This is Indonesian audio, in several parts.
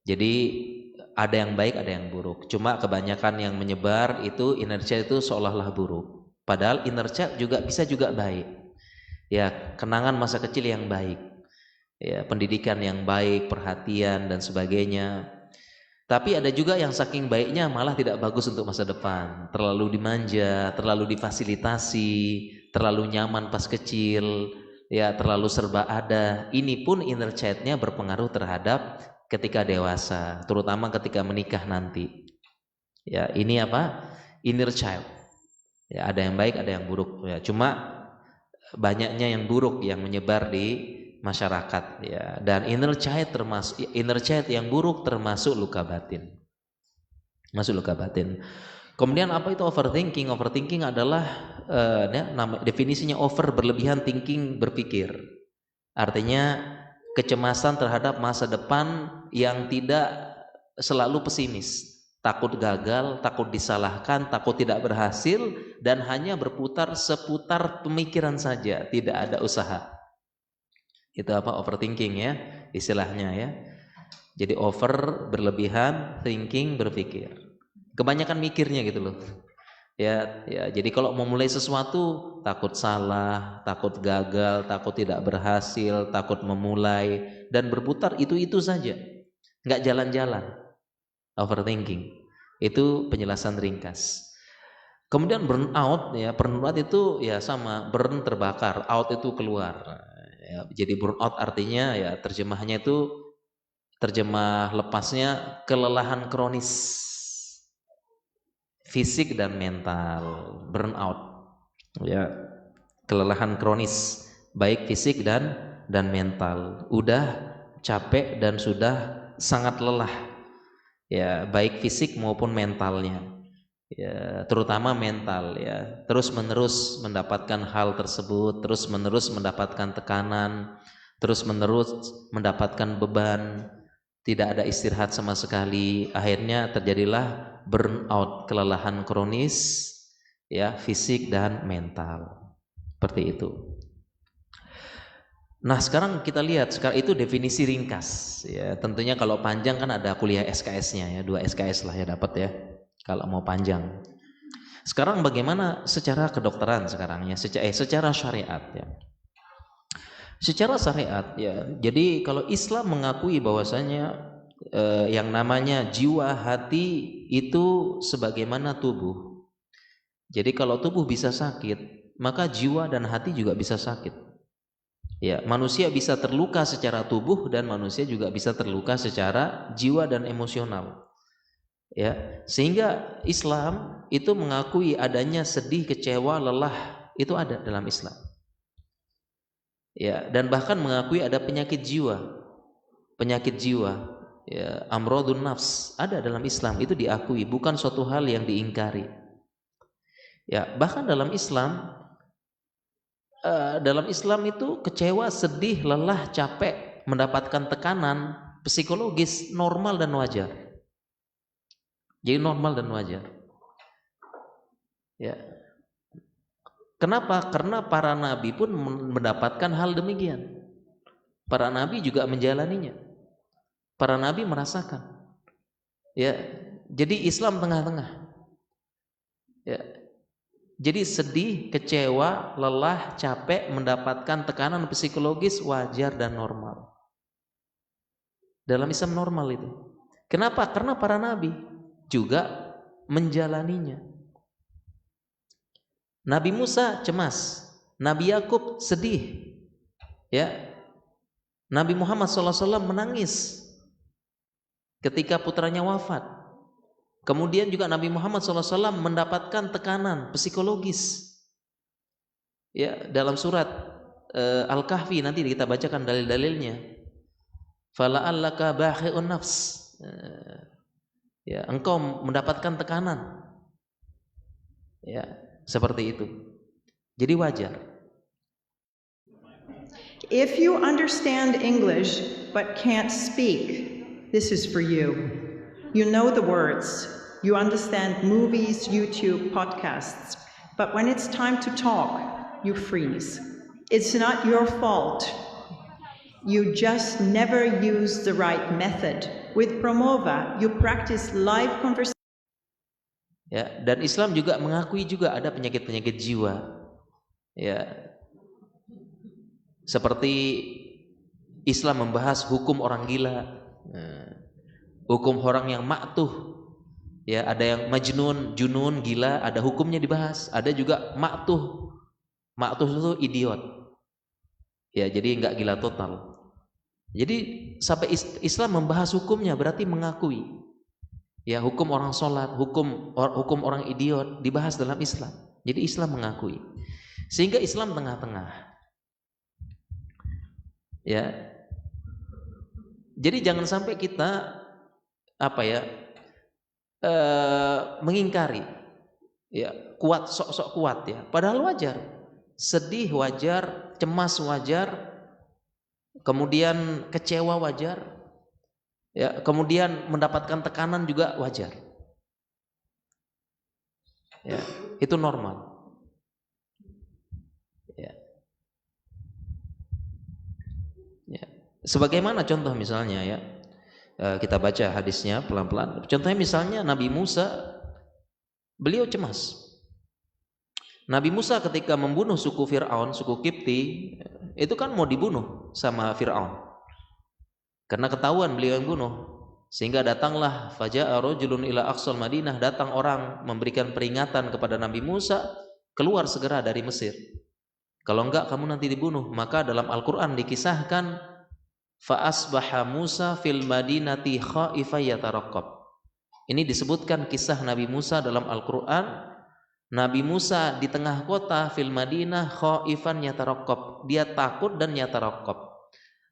Jadi ada yang baik, ada yang buruk. Cuma kebanyakan yang menyebar itu inner child itu seolah-olah buruk. Padahal inner child juga bisa juga baik. Ya, kenangan masa kecil yang baik. Ya, pendidikan yang baik, perhatian dan sebagainya. Tapi ada juga yang saking baiknya malah tidak bagus untuk masa depan. Terlalu dimanja, terlalu difasilitasi, terlalu nyaman pas kecil, ya terlalu serba ada. Ini pun inner child-nya berpengaruh terhadap ketika dewasa, terutama ketika menikah nanti. Ya, ini apa? Inner child. Ya, ada yang baik, ada yang buruk. Ya, cuma banyaknya yang buruk yang menyebar di masyarakat, ya. Dan inner child yang buruk termasuk luka batin. Masuk luka batin. Kemudian apa itu overthinking? Overthinking adalah definisinya over, berlebihan thinking, berpikir. Artinya kecemasan terhadap masa depan yang tidak selalu pesimis. Takut gagal, takut disalahkan, takut tidak berhasil, dan hanya berputar seputar pemikiran saja, tidak ada usaha. Itu apa? Overthinking ya, istilahnya ya. Jadi over, berlebihan, thinking, berpikir. Kebanyakan mikirnya gitu loh. Ya, jadi kalau mau mulai sesuatu takut salah, takut gagal, takut tidak berhasil, takut memulai, dan berputar itu saja, nggak jalan-jalan. Overthinking itu penjelasan ringkas. Kemudian burnout, ya burnout itu ya sama, burn terbakar, out itu keluar. Ya, jadi burnout artinya ya terjemahnya itu, terjemah lepasnya kelelahan kronis fisik dan mental, burnout. Ya, kelelahan kronis baik fisik dan mental. Udah capek dan sudah sangat lelah. Ya, baik fisik maupun mentalnya. Ya, terutama mental ya. Terus-menerus mendapatkan hal tersebut, terus-menerus mendapatkan tekanan, terus-menerus mendapatkan beban, tidak ada istirahat sama sekali. Akhirnya terjadilah burnout, kelelahan kronis ya, fisik dan mental. Seperti itu. Nah, sekarang kita lihat, sekarang itu definisi ringkas ya. Tentunya kalau panjang kan ada kuliah SKS-nya ya, 2 SKS lah ya dapat ya kalau mau panjang. Sekarang bagaimana secara kedokteran sekarang ya, secara syariat ya. Secara syariat ya. Jadi kalau Islam mengakui bahwasanya yang namanya jiwa hati itu sebagaimana tubuh. Jadi kalau tubuh bisa sakit, maka jiwa dan hati juga bisa sakit. Ya, manusia bisa terluka secara tubuh dan manusia juga bisa terluka secara jiwa dan emosional. Ya, sehingga Islam itu mengakui adanya sedih, kecewa, lelah, itu ada dalam Islam. Ya, dan bahkan mengakui ada penyakit jiwa. Penyakit jiwa, ya, amrodun nafs ada dalam Islam, itu diakui, bukan suatu hal yang diingkari. Ya, bahkan dalam Islam itu kecewa, sedih, lelah, capek, mendapatkan tekanan psikologis normal dan wajar. Jadi normal dan wajar. Ya. Kenapa? Karena para nabi pun mendapatkan hal demikian. Para nabi juga menjalaninya. Para nabi merasakan. Ya. Jadi Islam tengah-tengah. Ya. Jadi sedih, kecewa, lelah, capek, mendapatkan tekanan psikologis wajar dan normal. Dalam Islam normal itu. Kenapa? Karena para nabi juga menjalaninya. Nabi Musa cemas, Nabi Yakub sedih, ya. Nabi Muhammad SAW menangis ketika putranya wafat. Kemudian juga Nabi Muhammad SAW mendapatkan tekanan psikologis. Ya, dalam surat Al-Kahfi nanti kita bacakan dalil-dalilnya. Fala'allaka bakhi'un nafs. Ya, engkau mendapatkan tekanan. Ya, seperti itu. Jadi wajar. If you understand English but can't speak, this is for you. You know the words. You understand movies, YouTube, podcasts. But when it's time to talk, you freeze. It's not your fault. You just never use the right method With Pramova, you practice live conversation. Ya, dan Islam juga mengakui juga ada penyakit-penyakit jiwa. Ya. Seperti Islam membahas hukum orang gila, hukum orang yang maktuh. Ya, ada yang majnun, junun, gila, ada hukumnya dibahas. Ada juga maktuh. Maktuh itu idiot. Ya, jadi enggak gila total. Jadi sampai Islam membahas hukumnya berarti mengakui. Ya, hukum orang sholat, hukum orang idiot dibahas dalam Islam. Jadi Islam mengakui. Sehingga Islam tengah-tengah. Ya. Jadi jangan sampai kita mengingkari. Ya, kuat, sok-sok kuat ya. Padahal wajar. Sedih wajar, cemas wajar. Kemudian kecewa wajar, ya, kemudian mendapatkan tekanan juga wajar, ya, itu normal, ya. Ya. Sebagaimana contoh misalnya ya, kita baca hadisnya pelan-pelan. Contohnya misalnya Nabi Musa, beliau cemas. Nabi Musa ketika membunuh suku Fir'aun, suku Kipti, itu kan mau dibunuh sama Fir'aun. Karena ketahuan beliau yang bunuh. Sehingga datanglah faja'a rajulun ila aqsal Madinah, datang orang memberikan peringatan kepada Nabi Musa, keluar segera dari Mesir. Kalau enggak kamu nanti dibunuh. Maka dalam Al-Qur'an dikisahkan fa asbaha Musa fil madinati khaifan yataraqqab. Ini disebutkan kisah Nabi Musa dalam Al-Qur'an. Nabi Musa di tengah kota fil Madinah khaifan yataraqqab. Dia takut dan yataraqqab.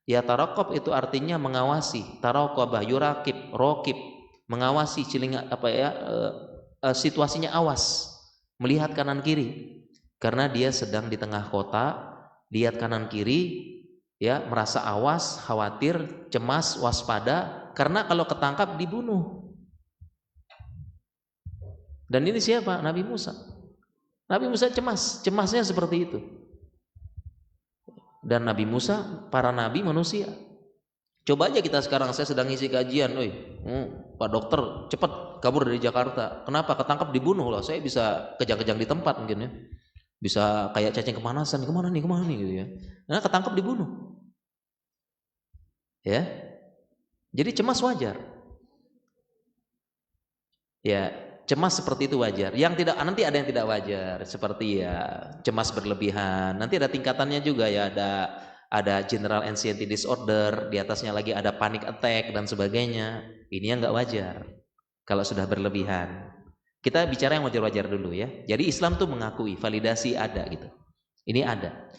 Yataraqqab itu artinya mengawasi. Taraqabah, yurakib, raqib, mengawasi situasinya awas, melihat kanan kiri. Karena dia sedang di tengah kota, lihat kanan kiri, ya, merasa awas, khawatir, cemas, waspada karena kalau ketangkap dibunuh. Dan ini siapa? Nabi Musa. Nabi Musa cemas, cemasnya seperti itu. Dan Nabi Musa, para nabi manusia. Coba aja kita sekarang, saya sedang ngisi kajian, Pak dokter, cepat kabur dari Jakarta. Kenapa? Ketangkap dibunuh lah. Saya bisa kejang-kejang di tempat mungkin ya. Bisa kayak cacing kemanasan, kemana nih gitu ya. Nah, ketangkap dibunuh. Ya. Jadi cemas wajar. Ya, cemas seperti itu wajar. Yang tidak, nanti ada yang tidak wajar, seperti ya cemas berlebihan. Nanti ada tingkatannya juga ya, ada general anxiety disorder, di atasnya lagi ada panic attack dan sebagainya. Ini yang nggak wajar kalau sudah berlebihan. Kita bicara yang wajar-wajar dulu ya. Jadi Islam tuh mengakui, validasi ada gitu. Ini ada.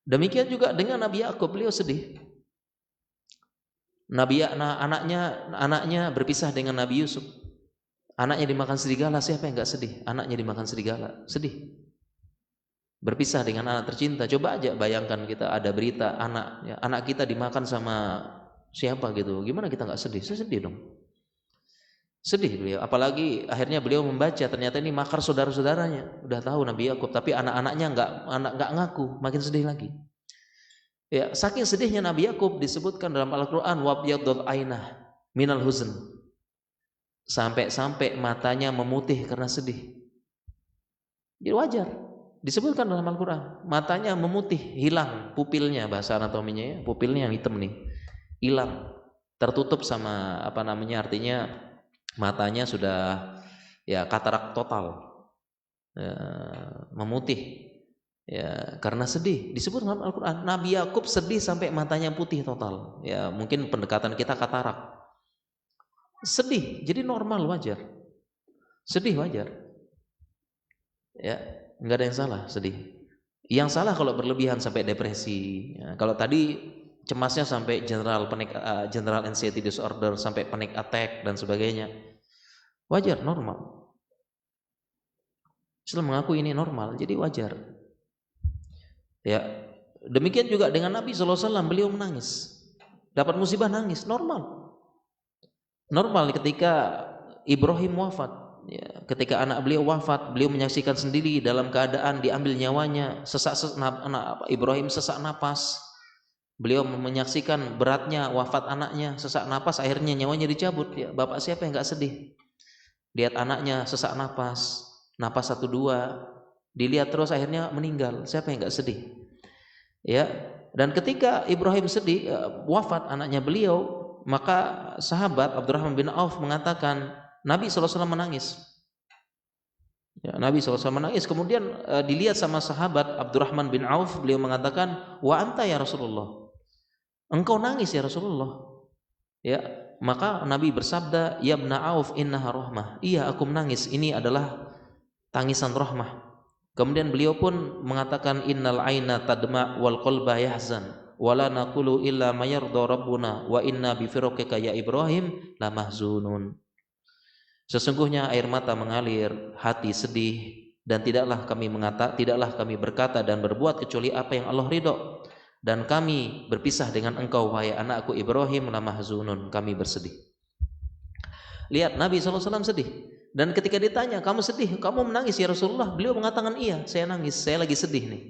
Demikian juga dengan Nabi Yakub, beliau sedih. Anaknya berpisah dengan Nabi Yusuf. Anaknya dimakan serigala, siapa yang nggak sedih? Anaknya dimakan serigala, sedih. Berpisah dengan anak tercinta. Coba aja bayangkan kita ada berita anak kita dimakan sama siapa gitu. Gimana kita nggak sedih? Saya sedih dong. Sedih beliau. Apalagi akhirnya beliau membaca ternyata ini makar saudara-saudaranya. Udah tahu Nabi Yakub, tapi anak-anaknya nggak ngaku, makin sedih lagi. Ya, saking sedihnya Nabi Yakub disebutkan dalam Al-Qur'an wabyadul ainah minal huzn. Sampai matanya memutih karena sedih. Jadi wajar. Disebutkan dalam Al-Qur'an, matanya memutih, hilang pupilnya, bahasa anatominya ya, pupilnya yang hitam nih. Hilang. Tertutup sama artinya matanya sudah ya katarak total. Ya, memutih. Ya, karena sedih. Disebut dalam Al-Qur'an, Nabi Yakub sedih sampai matanya putih total. Ya, mungkin pendekatan kita katarak. Sedih, jadi normal, wajar. Sedih wajar. Ya, enggak ada yang salah sedih. Yang salah kalau berlebihan sampai depresi. Ya, kalau tadi cemasnya sampai general anxiety disorder, sampai panic attack dan sebagainya. Wajar, normal. Islam mengaku ini normal, jadi wajar. Ya, demikian juga dengan Nabi SAW, beliau menangis, dapat musibah nangis, normal. Normal ketika Ibrahim wafat, ya, ketika anak beliau wafat, beliau menyaksikan sendiri dalam keadaan diambil nyawanya, Ibrahim sesak napas, Beliau menyaksikan beratnya wafat anaknya, sesak napas akhirnya nyawanya dicabut. Ya, bapak siapa yang nggak sedih? Lihat anaknya sesak napas 1-2, dilihat terus akhirnya meninggal. Siapa yang nggak sedih? Ya, dan ketika Ibrahim sedih wafat anaknya beliau, maka sahabat Abdurrahman bin Auf mengatakan Nabi SAW menangis. Ya, Nabi SAW menangis. Kemudian dilihat sama sahabat Abdurrahman bin Auf, beliau mengatakan, wa anta ya Rasulullah, engkau nangis ya Rasulullah. Ya, maka Nabi bersabda, ya ibna Auf innaha rahmah. Iya, aku menangis, ini adalah tangisan rahmah. Kemudian beliau pun mengatakan, innal aina tadma wal qalba yahzan wala naqulu illa ma yarda rabbuna wa inna bi firaqika ya Ibrahim la mahzunun. Sesungguhnya air mata mengalir, hati sedih, dan tidaklah kami berkata dan berbuat kecuali apa yang Allah ridho. Dan kami berpisah dengan engkau wahai anakku Ibrahim la mahzunun, kami bersedih. Lihat Nabi SAW sedih. Dan ketika ditanya, kamu sedih, kamu menangis ya Rasulullah? Beliau mengatakan, iya saya nangis, saya lagi sedih nih.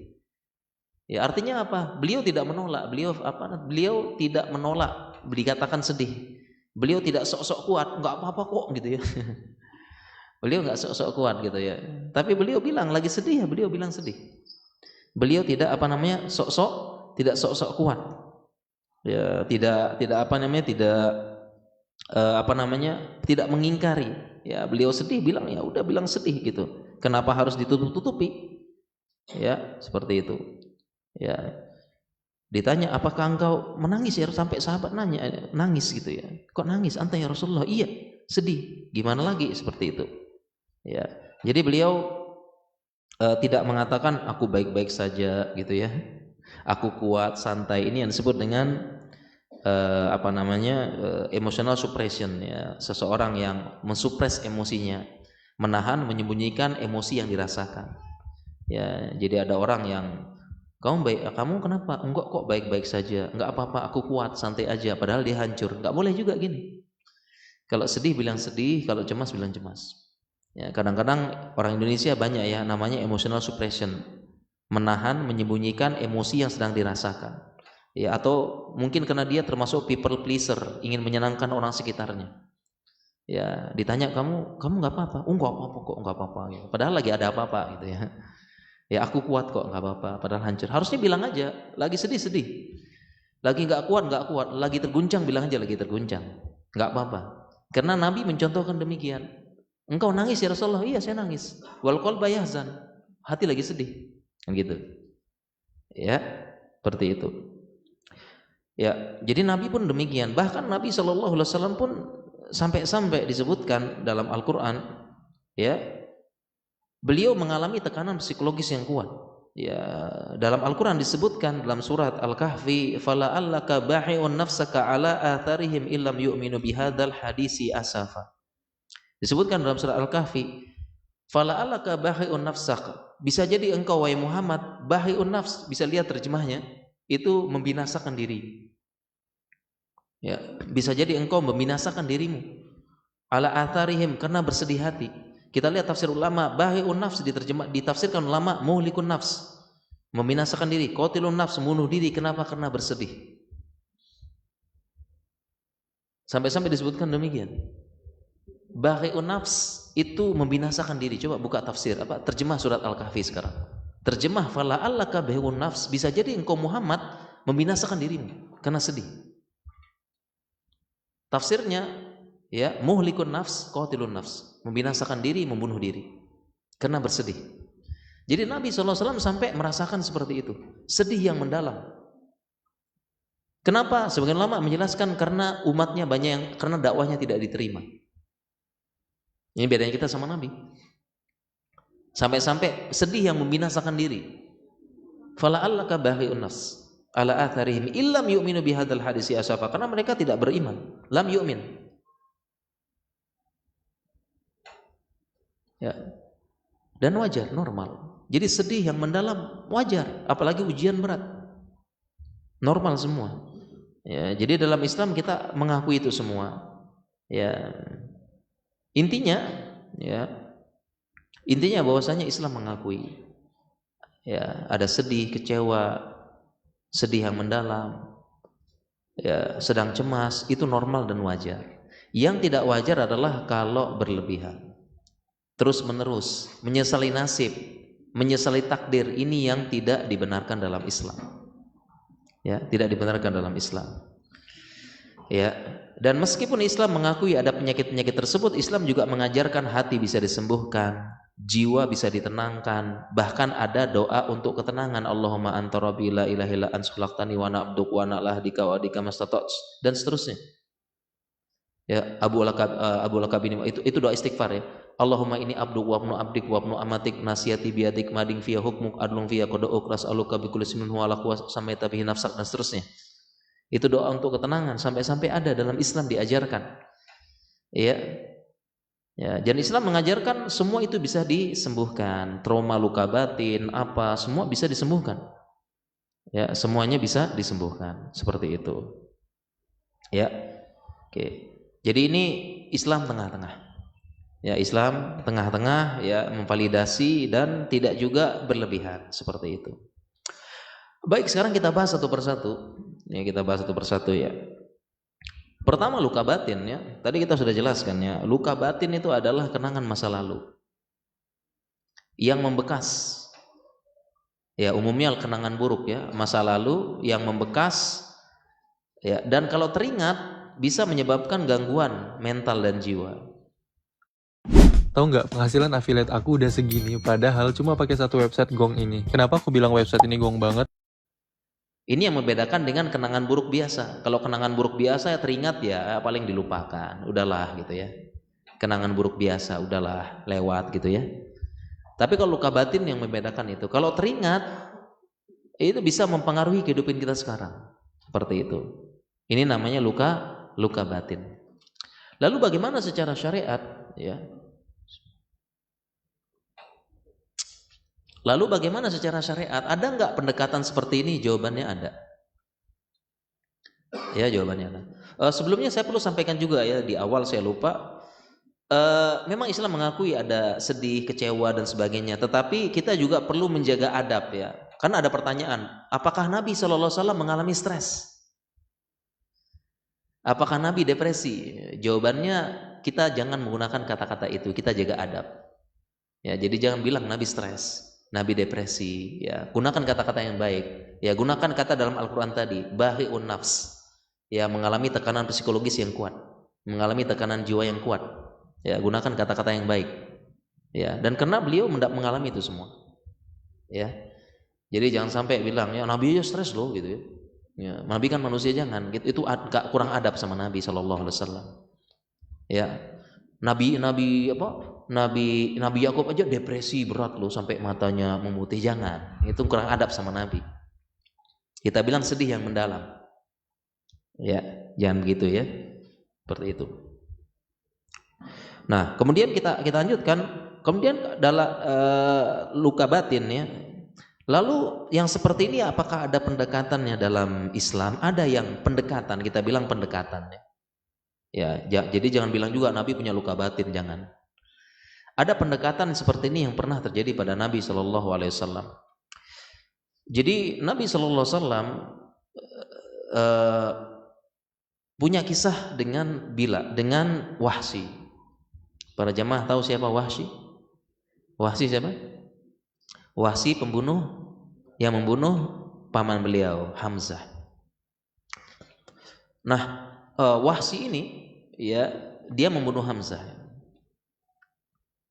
Ya, artinya apa? Beliau tidak menolak, beliau tidak menolak dikatakan sedih. Beliau tidak sok-sok kuat, enggak apa-apa kok gitu ya. Beliau enggak sok-sok kuat gitu ya. Tapi beliau bilang lagi sedih ya, beliau bilang sedih. Beliau tidak tidak sok-sok kuat. Ya, tidak tidak mengingkari. Ya, beliau sedih bilang ya udah bilang sedih gitu. Kenapa harus ditutup-tutupi? Ya, seperti itu. Ya. Ditanya, apakah engkau menangis ya? Sampai sahabat nanya, nangis gitu ya. Kok nangis? Anta ya Rasulullah? Iya, sedih. Gimana lagi? Seperti itu. Ya. Jadi beliau tidak mengatakan aku baik-baik saja gitu ya. Aku kuat, santai. Ini yang disebut dengan emotional suppression ya. Seseorang yang mensupres emosinya, menahan, menyembunyikan emosi yang dirasakan. Ya, jadi ada orang yang kamu kenapa? Enggak kok, baik-baik saja. Enggak apa-apa, aku kuat, santai aja. Padahal dia hancur. Enggak boleh juga gini. Kalau sedih bilang sedih, kalau cemas bilang cemas. Ya, kadang-kadang orang Indonesia banyak ya namanya emotional suppression. Menahan, menyembunyikan emosi yang sedang dirasakan. Ya, atau mungkin karena dia termasuk people pleaser, ingin menyenangkan orang sekitarnya. Ya, ditanya kamu enggak apa-apa? Enggak apa-apa kok, enggak apa-apa gitu. Padahal lagi ada apa-apa gitu ya. Ya aku kuat kok, nggak apa-apa, padahal hancur. Harusnya bilang aja, lagi sedih, lagi nggak kuat, lagi terguncang, bilang aja lagi terguncang, nggak apa-apa. Karena Nabi mencontohkan demikian. Engkau nangis ya Rasulullah? Iya saya nangis. Wal qalbu yahzan, hati lagi sedih, gitu. Ya, seperti itu. Ya, jadi Nabi pun demikian. Bahkan Nabi SAW pun sampai disebutkan dalam Al-Quran, ya. Beliau mengalami tekanan psikologis yang kuat. Ya, dalam Al-Qur'an disebutkan dalam surat Al-Kahfi, "Fala'allaka bahi'un nafsaka 'ala atharihim illam yu'minu bihadzal hadisi asafa." Disebutkan dalam surat Al-Kahfi, "Fala'allaka bahi'un nafsaka." Bisa jadi engkau wahai Muhammad, bahi'un nafs, bisa lihat terjemahnya, itu membinasakan diri. Ya, bisa jadi engkau membinasakan dirimu. 'Ala atharihim, karena bersedih hati. Kita lihat tafsir ulama, bahi'un nafs ditafsirkan ulama muhlikun nafs, membinasakan diri, qatilun nafs, membunuh diri. Kenapa? Karena bersedih. Sampai-sampai disebutkan demikian. Bahi'un nafs itu membinasakan diri. Coba buka tafsir terjemah surat Al-Kahfi sekarang. Terjemah fala'allaka bahi'un nafs, bisa jadi engkau Muhammad membinasakan dirimu karena sedih. Tafsirnya ya, muhlikun nafs, qatilun nafs, membinasakan diri, membunuh diri karena bersedih. Jadi Nabi SAW sampai merasakan seperti itu, sedih yang mendalam. Kenapa? Sebagian ulama menjelaskan karena umatnya banyak yang, karena dakwahnya tidak diterima. Ini bedanya kita sama Nabi. Sampai-sampai sedih yang membinasakan diri. Fala'allaka bahi'un nafs 'ala atharihim illam yu'minu bihadzal hadisi asafa, karena mereka tidak beriman. Lam yu'min. Ya. Dan wajar, normal. Jadi sedih yang mendalam wajar, apalagi ujian berat. Normal semua. Ya, jadi dalam Islam kita mengakui itu semua. Ya. Intinya bahwasanya Islam mengakui. Ya, ada sedih, kecewa, sedih yang mendalam, ya, sedang cemas, itu normal dan wajar. Yang tidak wajar adalah kalau berlebihan, terus menerus menyesali nasib, menyesali takdir. Ini yang tidak dibenarkan dalam Islam. Ya, tidak dibenarkan dalam Islam. Ya, dan meskipun Islam mengakui ada penyakit-penyakit tersebut, Islam juga mengajarkan hati bisa disembuhkan, jiwa bisa ditenangkan, bahkan ada doa untuk ketenangan. Allahumma anta rabbi la ilaha illa anta khalaqtani wa ana abduka wa ana lahdika wa adika mastata'tu, dan seterusnya. Ya, Abu Lakab ini itu doa istighfar ya. Allahumma ini abduk wa ibnu abdik wa ibnu amatik nasiyati biyadik mading fiya hukmuk adlun fiya qada'uk ras'aluka bi kulli ismin huwa lak wa samaita bihi nafsak, dan seterusnya. Itu doa untuk ketenangan, sampai-sampai ada dalam Islam diajarkan. Ya. Ya, dan Islam mengajarkan semua itu bisa disembuhkan. Trauma, luka batin, apa, semua bisa disembuhkan. Ya, semuanya bisa disembuhkan. Seperti itu. Ya. Oke. Jadi ini Islam tengah-tengah. Ya, Islam tengah-tengah, ya, memvalidasi dan tidak juga berlebihan, seperti itu. Baik, sekarang kita bahas satu persatu. Ya, kita bahas satu persatu ya. Pertama, luka batin ya. Tadi kita sudah jelaskan ya. Luka batin itu adalah kenangan masa lalu yang membekas. Ya, umumnya kenangan buruk ya, masa lalu yang membekas ya, dan kalau teringat bisa menyebabkan gangguan mental dan jiwa. Tahu nggak, penghasilan affiliate aku udah segini, padahal cuma pakai satu website Gong ini. Kenapa aku bilang website ini Gong banget? Ini yang membedakan dengan kenangan buruk biasa. Kalau kenangan buruk biasa ya teringat ya paling dilupakan, udahlah gitu ya. Kenangan buruk biasa, udahlah lewat gitu ya. Tapi kalau luka batin yang membedakan itu. Kalau teringat itu bisa mempengaruhi kehidupan kita sekarang. Seperti itu. Ini namanya luka batin. Lalu bagaimana secara syariat ya? Lalu bagaimana secara syariat? Ada nggak pendekatan seperti ini? Jawabannya ada. Ya, jawabannya ada. Sebelumnya saya perlu sampaikan juga ya, di awal saya lupa. Memang Islam mengakui ada sedih, kecewa dan sebagainya. Tetapi kita juga perlu menjaga adab ya. Karena ada pertanyaan, apakah Nabi SAW mengalami stres? Apakah Nabi depresi? Jawabannya kita jangan menggunakan kata-kata itu. Kita jaga adab. Ya, jadi jangan bilang Nabi stres, Nabi depresi, ya, gunakan kata-kata yang baik. Ya, gunakan kata dalam Al-Qur'an tadi, bahi'un nafs. Ya, mengalami tekanan psikologis yang kuat, mengalami tekanan jiwa yang kuat. Ya, gunakan kata-kata yang baik. Ya, dan karena beliau mengalami itu semua. Ya. Jadi jangan sampai bilang, ya Nabi aja stres loh gitu ya. Ya, Nabi kan manusia, jangan gitu. Itu kurang adab sama Nabi sallallahu alaihi wasallam. Ya. Nabi Yakub aja depresi berat loh sampai matanya memutih, jangan. Itu kurang adab sama Nabi. Kita bilang sedih yang mendalam. Ya, jangan begitu ya. Seperti itu. Nah, kemudian kita lanjutkan. Kemudian dalam luka batin ya. Lalu yang seperti ini apakah ada pendekatannya dalam Islam? Ada yang pendekatan, kita bilang pendekatan ya. Ya, jadi jangan bilang juga Nabi punya luka batin, jangan. Ada pendekatan seperti ini yang pernah terjadi pada Nabi Shallallahu Alaihi Wasallam. Jadi Nabi Shallallahu Alaihi Wasallam punya kisah dengan Wahsy. Para jamaah tahu siapa Wahsy? Wahsy siapa? Wahsy pembunuh yang membunuh paman beliau Hamzah. Nah, Wahsy ini ya, dia membunuh Hamzah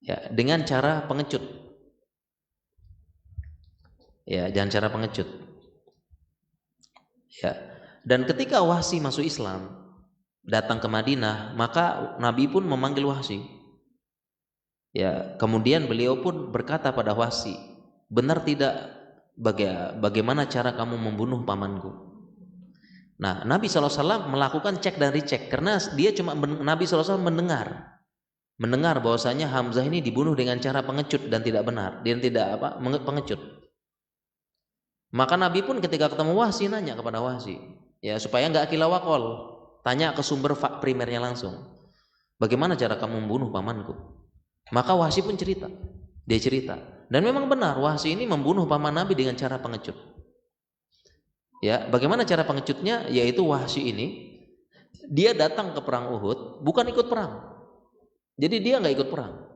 ya dengan cara pengecut. Ya, dengan cara pengecut. Ya. Dan ketika Wahsy masuk Islam, datang ke Madinah, maka Nabi pun memanggil Wahsy. Ya, kemudian beliau pun berkata pada Wahsy, benar tidak bagaimana cara kamu membunuh pamanku? Nah, Nabi SAW melakukan cek dan recheck karena Nabi SAW mendengar bahwasanya Hamzah ini dibunuh dengan cara pengecut dan tidak benar, dia tidak pengecut. Maka Nabi pun ketika ketemu Wahsy nanya kepada Wahsy, ya supaya nggak kilawakol, tanya ke sumber primernya langsung. Bagaimana cara kamu membunuh pamanku? Maka Wahsy pun cerita. Dia cerita. Dan memang benar Wahsy ini membunuh paman Nabi dengan cara pengecut. Ya, bagaimana cara pengecutnya? Yaitu Wahsy ini dia datang ke perang Uhud bukan ikut perang. Jadi dia nggak ikut perang.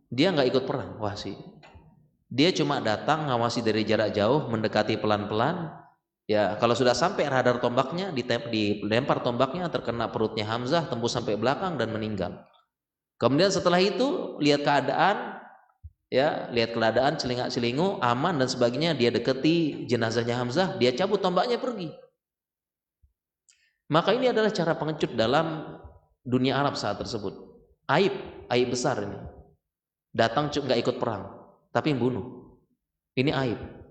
Dia nggak ikut perang Wahsy. Dia cuma datang ngawasi dari jarak jauh, mendekati pelan-pelan. Ya, kalau sudah sampai radar tombaknya, dilempar tombaknya, terkena perutnya Hamzah, tembus sampai belakang dan meninggal. Kemudian setelah itu lihat keadaan, celingak-celingu, aman dan sebagainya, dia deketi jenazahnya Hamzah, dia cabut tombaknya pergi. Maka ini adalah cara pengecut dalam dunia Arab saat tersebut. Aib besar ini. Datang nggak ikut perang, tapi bunuh. Ini aib.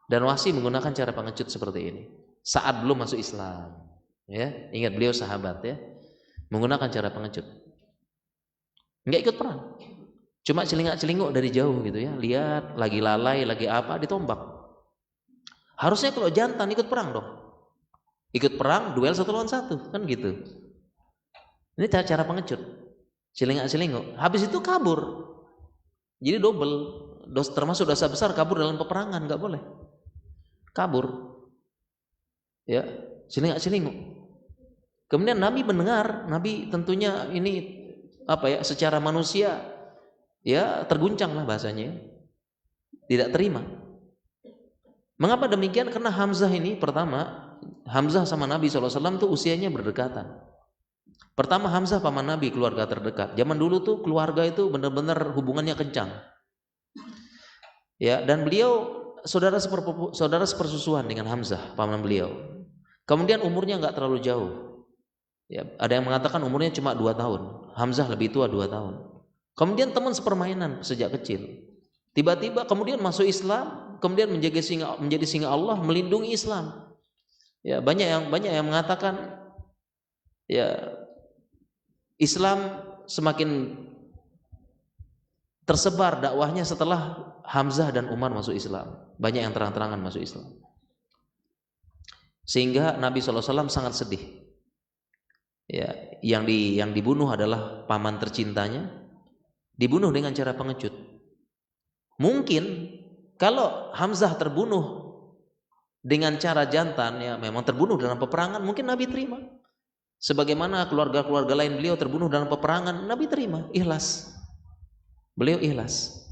Dan Wahsy menggunakan cara pengecut seperti ini saat belum masuk Islam. Ya, ingat beliau sahabat ya, menggunakan cara pengecut. Nggak ikut perang, cuma celingak-celinguk dari jauh gitu ya, lihat lagi lalai, lagi apa, ditombak. Harusnya kalau jantan ikut perang dong, ikut perang duel 1 lawan 1 kan gitu. Ini cara pengecut, celingak-celinguk. Habis itu kabur, jadi double. Termasuk dosa besar kabur dalam peperangan, nggak boleh kabur. Ya, celingak-celinguk. Kemudian Nabi mendengar, Nabi tentunya ini secara manusia ya terguncang lah bahasanya, tidak terima. Mengapa demikian? Karena Hamzah ini pertama, Hamzah sama Nabi SAW itu usianya berdekatan. Pertama Hamzah paman Nabi, keluarga terdekat. Zaman dulu tuh keluarga itu benar-benar hubungannya kencang. Ya, dan beliau saudara sepersusuan dengan Hamzah paman beliau. Kemudian umurnya nggak terlalu jauh. Ya, ada yang mengatakan umurnya cuma 2 tahun. Hamzah lebih tua 2 tahun. Kemudian teman sepermainan sejak kecil. Tiba-tiba kemudian masuk Islam, kemudian menjadi singa Allah, melindungi Islam. Ya, banyak yang mengatakan ya Islam semakin tersebar dakwahnya setelah Hamzah dan Umar masuk Islam. Banyak yang terang-terangan masuk Islam. Sehingga Nabi SAW sangat sedih. Ya, yang dibunuh adalah paman tercintanya, dibunuh dengan cara pengecut. Mungkin kalau Hamzah terbunuh dengan cara jantan, ya memang terbunuh dalam peperangan, mungkin Nabi terima. Sebagaimana keluarga-keluarga lain beliau terbunuh dalam peperangan, Nabi terima, ikhlas. Beliau ikhlas.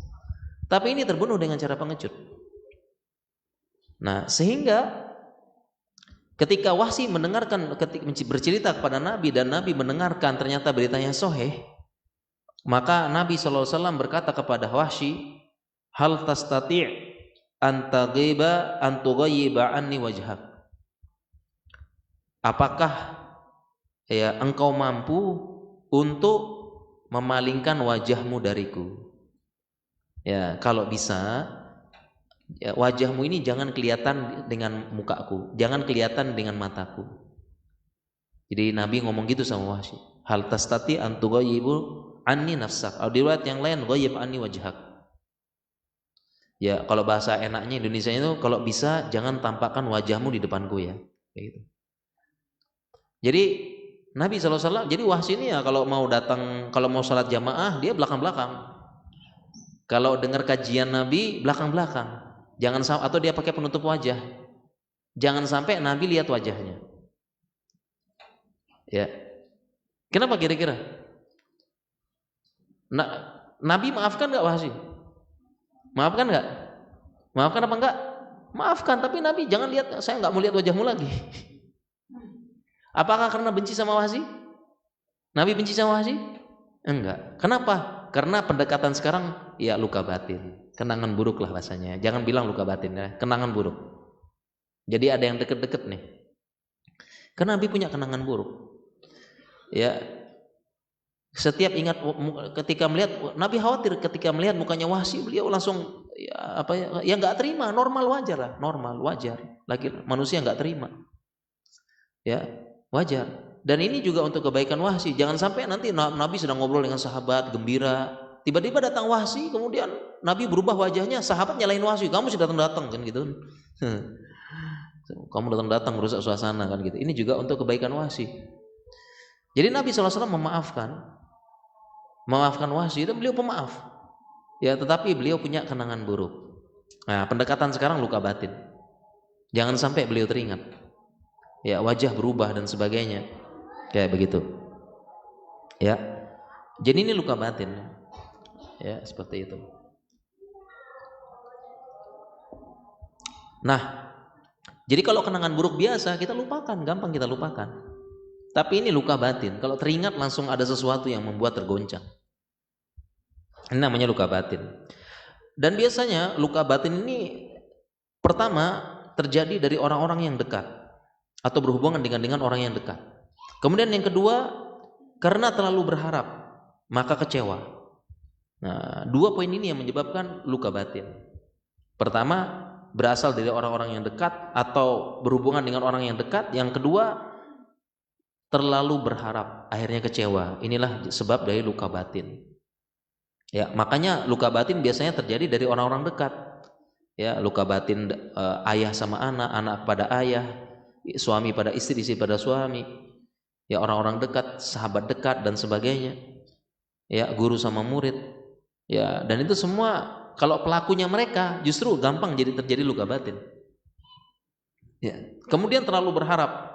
Tapi ini terbunuh dengan cara pengecut. Nah, sehingga ketika Wahsy bercerita kepada Nabi dan Nabi mendengarkan ternyata beritanya sahih, maka Nabi SAW berkata kepada Wahsy, hal tastati' an tughayyiba anni wajhak. Apakah ya engkau mampu untuk memalingkan wajahmu dariku? Ya, kalau bisa ya, wajahmu ini jangan kelihatan dengan mukaku, jangan kelihatan dengan mataku. Jadi Nabi ngomong gitu sama Wahsy, hal tastati an tughayyibu anni nafsak. Di riwayat yang lain ghayyib anni wajhak. Ya, kalau bahasa enaknya Indonesia itu kalau bisa jangan tampakkan wajahmu di depanku ya, kayak gitu. Jadi Nabi SAW, jadi Wahsy ini ya kalau mau salat jamaah dia belakang-belakang. Kalau dengar kajian Nabi belakang-belakang. Jangan atau dia pakai penutup wajah. Jangan sampai Nabi lihat wajahnya. Ya. Kenapa kira-kira? Nabi maafkan enggak Wahsy? Maafkan enggak? Maafkan apa enggak? Maafkan, tapi Nabi jangan lihat, saya enggak mau lihat wajahmu lagi. Apakah karena benci sama Wahsy? Nabi benci sama Wahsy? Enggak. Kenapa? Karena pendekatan sekarang ya luka batin, kenangan buruk lah bahasanya. Jangan bilang luka batin ya, kenangan buruk. Jadi ada yang deket-deket nih. Karena Nabi punya kenangan buruk. Ya, setiap ingat ketika melihat, Nabi khawatir ketika melihat mukanya Wahsy, beliau langsung ya nggak terima. Normal, wajar lah, normal, wajar. Lagi manusia nggak terima. Ya, wajar. Dan ini juga untuk kebaikan Wahsy. Jangan sampai nanti Nabi sedang ngobrol dengan sahabat gembira, tiba-tiba datang Wahsy, kemudian Nabi berubah wajahnya, sahabat nyalain Wahsy, kamu sih datang-datang kan gitu. Kamu datang-datang merusak suasana kan gitu. Ini juga untuk kebaikan Wahsy. Jadi Nabi SAW memaafkan Wahsy dan beliau pemaaf. Ya, tetapi beliau punya kenangan buruk. Nah, pendekatan sekarang luka batin. Jangan sampai beliau teringat. Ya, wajah berubah dan sebagainya. Kayak begitu. Ya. Jadi ini luka batin. Ya, seperti itu. Nah, jadi kalau kenangan buruk biasa kita lupakan, gampang kita lupakan. Tapi ini luka batin. Kalau teringat langsung ada sesuatu yang membuat tergoncang. Ini namanya luka batin. Dan biasanya luka batin ini pertama terjadi dari orang-orang yang dekat atau berhubungan dengan orang yang dekat. Kemudian yang kedua, karena terlalu berharap maka kecewa. Nah, dua poin ini yang menyebabkan luka batin. Pertama, berasal dari orang-orang yang dekat atau berhubungan dengan orang yang dekat. Yang kedua, terlalu berharap, akhirnya kecewa. Inilah sebab dari luka batin. Ya, makanya luka batin biasanya terjadi dari orang-orang dekat. Ya, luka batin ayah sama anak, anak pada ayah, suami pada istri, istri pada suami. Ya, orang-orang dekat, sahabat dekat dan sebagainya. Ya, guru sama murid. Ya, dan itu semua kalau pelakunya mereka justru gampang jadi terjadi luka batin. Ya, kemudian terlalu berharap.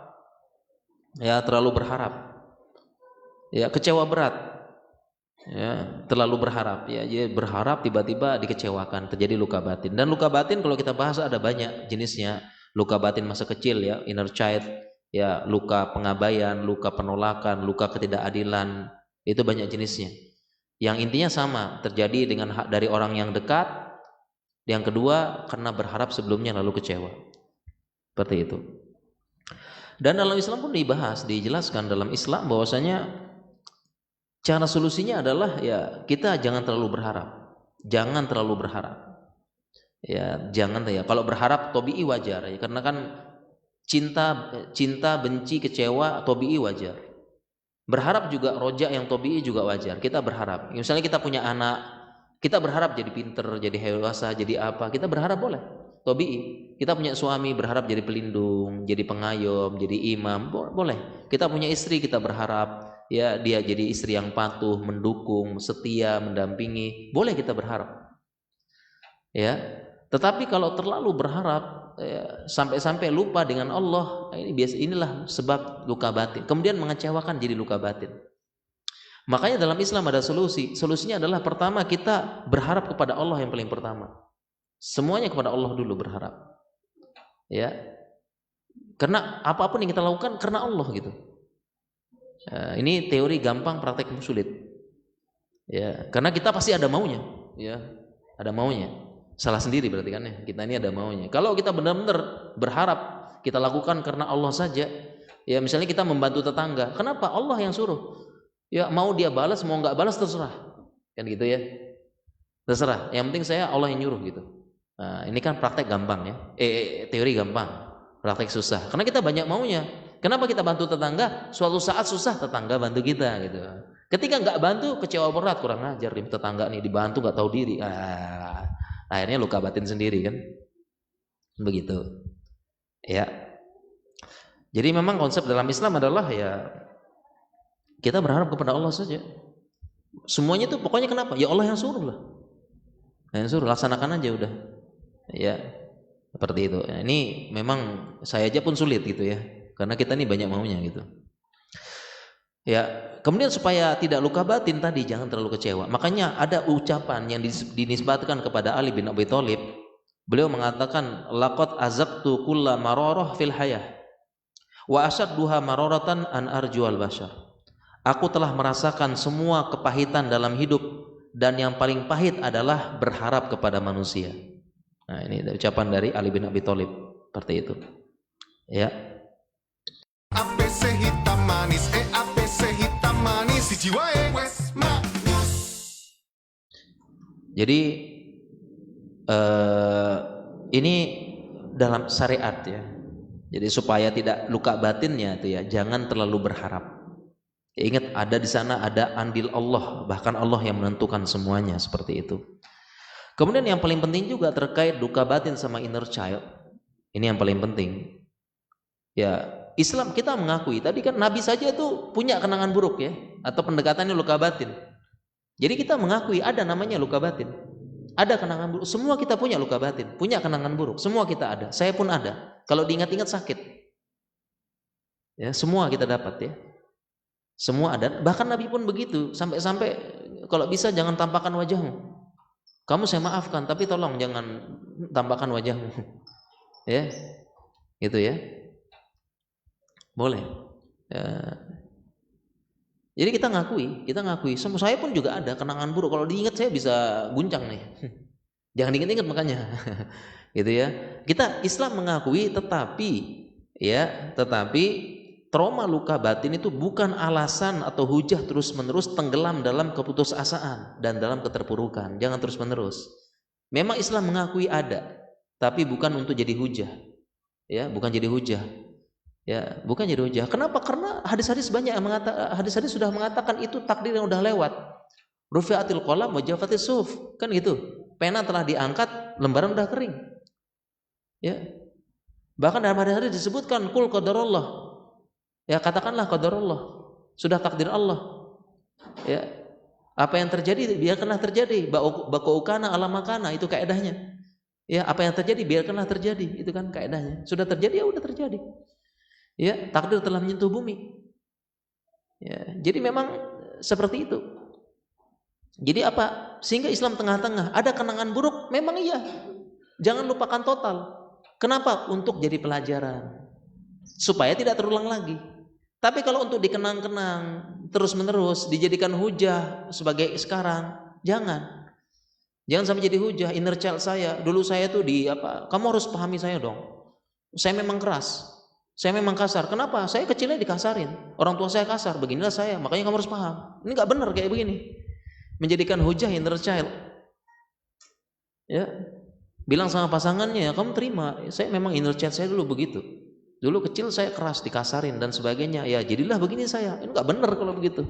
Ya, terlalu berharap. Ya, kecewa berat. Ya, terlalu berharap. Ya, dia berharap tiba-tiba dikecewakan, terjadi luka batin. Dan luka batin kalau kita bahas ada banyak jenisnya. Luka batin masa kecil ya, inner child, ya, luka pengabaian, luka penolakan, luka ketidakadilan, itu banyak jenisnya. Yang intinya sama, terjadi dengan dari orang yang dekat. Yang kedua, karena berharap sebelumnya lalu kecewa. Seperti itu. Dan dalam Islam pun dibahas, dijelaskan dalam Islam bahwasanya cara solusinya adalah ya kita jangan terlalu berharap. Jangan terlalu berharap. Ya, jangan ya. Kalau berharap tabii wajar ya, karena kan cinta, benci, kecewa tabii wajar. Berharap juga roja yang tabii juga wajar. Kita berharap. Misalnya kita punya anak, kita berharap jadi pinter, jadi dewasa, jadi apa? Kita berharap boleh. Tabii. Kita punya suami berharap jadi pelindung, jadi pengayom, jadi imam, boleh. Kita punya istri, kita berharap ya dia jadi istri yang patuh, mendukung, setia, mendampingi. Boleh kita berharap. Ya. Tetapi kalau terlalu berharap ya, sampai-sampai lupa dengan Allah, inilah sebab luka batin. Kemudian mengecewakan jadi luka batin. Makanya dalam Islam ada solusi. Solusinya adalah pertama kita berharap kepada Allah yang paling pertama. Semuanya kepada Allah dulu berharap. Ya. Karena apapun yang kita lakukan karena Allah gitu. Ya, ini teori gampang, praktek sulit. Ya, karena kita pasti ada maunya, ya. Ada maunya. Salah sendiri berarti kan ya. Kita ini ada maunya. Kalau kita benar-benar berharap kita lakukan karena Allah saja, ya misalnya kita membantu tetangga, kenapa? Allah yang suruh. Ya mau dia balas, mau nggak balas terserah, kan gitu ya. Terserah. Yang penting saya Allah yang nyuruh gitu. Nah, ini kan praktek gampang ya. Teori gampang, praktek susah. Karena kita banyak maunya. Kenapa kita bantu tetangga? Suatu saat susah tetangga bantu kita gitu. Ketika nggak bantu kecewa berat, kurang ajar nih tetangga nih, dibantu nggak tahu diri. Akhirnya luka batin sendiri kan. Begitu. Ya. Jadi memang konsep dalam Islam adalah ya kita berharap kepada Allah saja. Semuanya itu pokoknya kenapa? Ya Allah yang suruh lah. Yang suruh laksanakan aja udah. Ya. Seperti itu. Ya, ini memang saya aja pun sulit gitu ya. Karena kita ini banyak maunya gitu. Ya, kemudian supaya tidak luka batin tadi jangan terlalu kecewa. Makanya ada ucapan yang dinisbatkan kepada Ali bin Abi Thalib. Beliau mengatakan laqad azaqtu kulla mararah fil hayah wa asadduha mararatan an arjual bashar. Aku telah merasakan semua kepahitan dalam hidup dan yang paling pahit adalah berharap kepada manusia. Nah, ini ucapan dari Ali bin Abi Thalib seperti itu. Ya. APC hitam manis, APC hitam manis, jiwae wes manis. Jadi ini dalam syariat ya. Jadi supaya tidak luka batinnya itu ya, jangan terlalu berharap. Ya, ingat ada di sana ada andil Allah, bahkan Allah yang menentukan semuanya seperti itu. Kemudian yang paling penting juga terkait luka batin sama inner child. Ini yang paling penting. Ya, Islam kita mengakui, tadi kan Nabi saja tuh punya kenangan buruk ya, atau pendekatannya luka batin. Jadi kita mengakui ada namanya luka batin. Ada kenangan buruk, semua kita punya luka batin, punya kenangan buruk, semua kita ada, saya pun ada. Kalau diingat-ingat sakit. Ya, semua kita dapat ya. Semua ada. Bahkan Nabi pun begitu. Sampai-sampai kalau bisa jangan tampakkan wajahmu. Kamu saya maafkan, tapi tolong jangan tampakkan wajahmu. Ya, gitu ya. Boleh. Ya. Jadi kita ngakui. Saya pun juga ada kenangan buruk. Kalau diingat saya bisa guncang nih. Jangan diingat-ingat makanya. Gitu ya. Kita Islam mengakui, tetapi trauma luka batin itu bukan alasan atau hujah terus-menerus tenggelam dalam keputusasaan dan dalam keterpurukan. Jangan terus-menerus. Memang Islam mengakui ada, tapi bukan untuk jadi hujah. Ya, bukan jadi hujah. Ya, bukan jadi hujah. Kenapa? Karena hadis-hadis banyak yang mengatakan, hadis-hadis sudah mengatakan itu takdir yang udah lewat. Rufi'atil qalam wa jaffatis suf. Kan gitu. Pena telah diangkat, lembaran udah kering. Ya. Bahkan dalam hadis-hadis disebutkan qul qadarullah. Ya, katakanlah qadarullah. Sudah takdir Allah. Ya. Apa yang terjadi biarkanlah terjadi. Baqaukana ala makana, itu kaidahnya. Ya, apa yang terjadi biarkanlah terjadi, itu kan kaidahnya. Sudah terjadi ya udah terjadi. Ya, takdir telah menyentuh bumi. Ya, jadi memang seperti itu. Jadi apa? Sehingga Islam tengah-tengah. Ada kenangan buruk, memang iya. Jangan lupakan total. Kenapa? Untuk jadi pelajaran. Supaya tidak terulang lagi. Tapi kalau untuk dikenang-kenang terus-menerus, dijadikan hujah sebagai sekarang, jangan. Jangan sampai jadi hujah. Inner child saya, dulu saya tuh kamu harus pahami saya dong. Saya memang keras. Saya memang kasar. Kenapa? Saya kecilnya dikasarin. Orang tua saya kasar. Beginilah saya. Makanya kamu harus paham. Ini nggak benar kayak begini. Menjadikan hujah inner child. Ya, bilang sama pasangannya, kamu terima. Saya memang inner child saya dulu begitu. Dulu kecil saya keras, dikasarin dan sebagainya. Ya, jadilah begini saya. Ini nggak benar kalau begitu.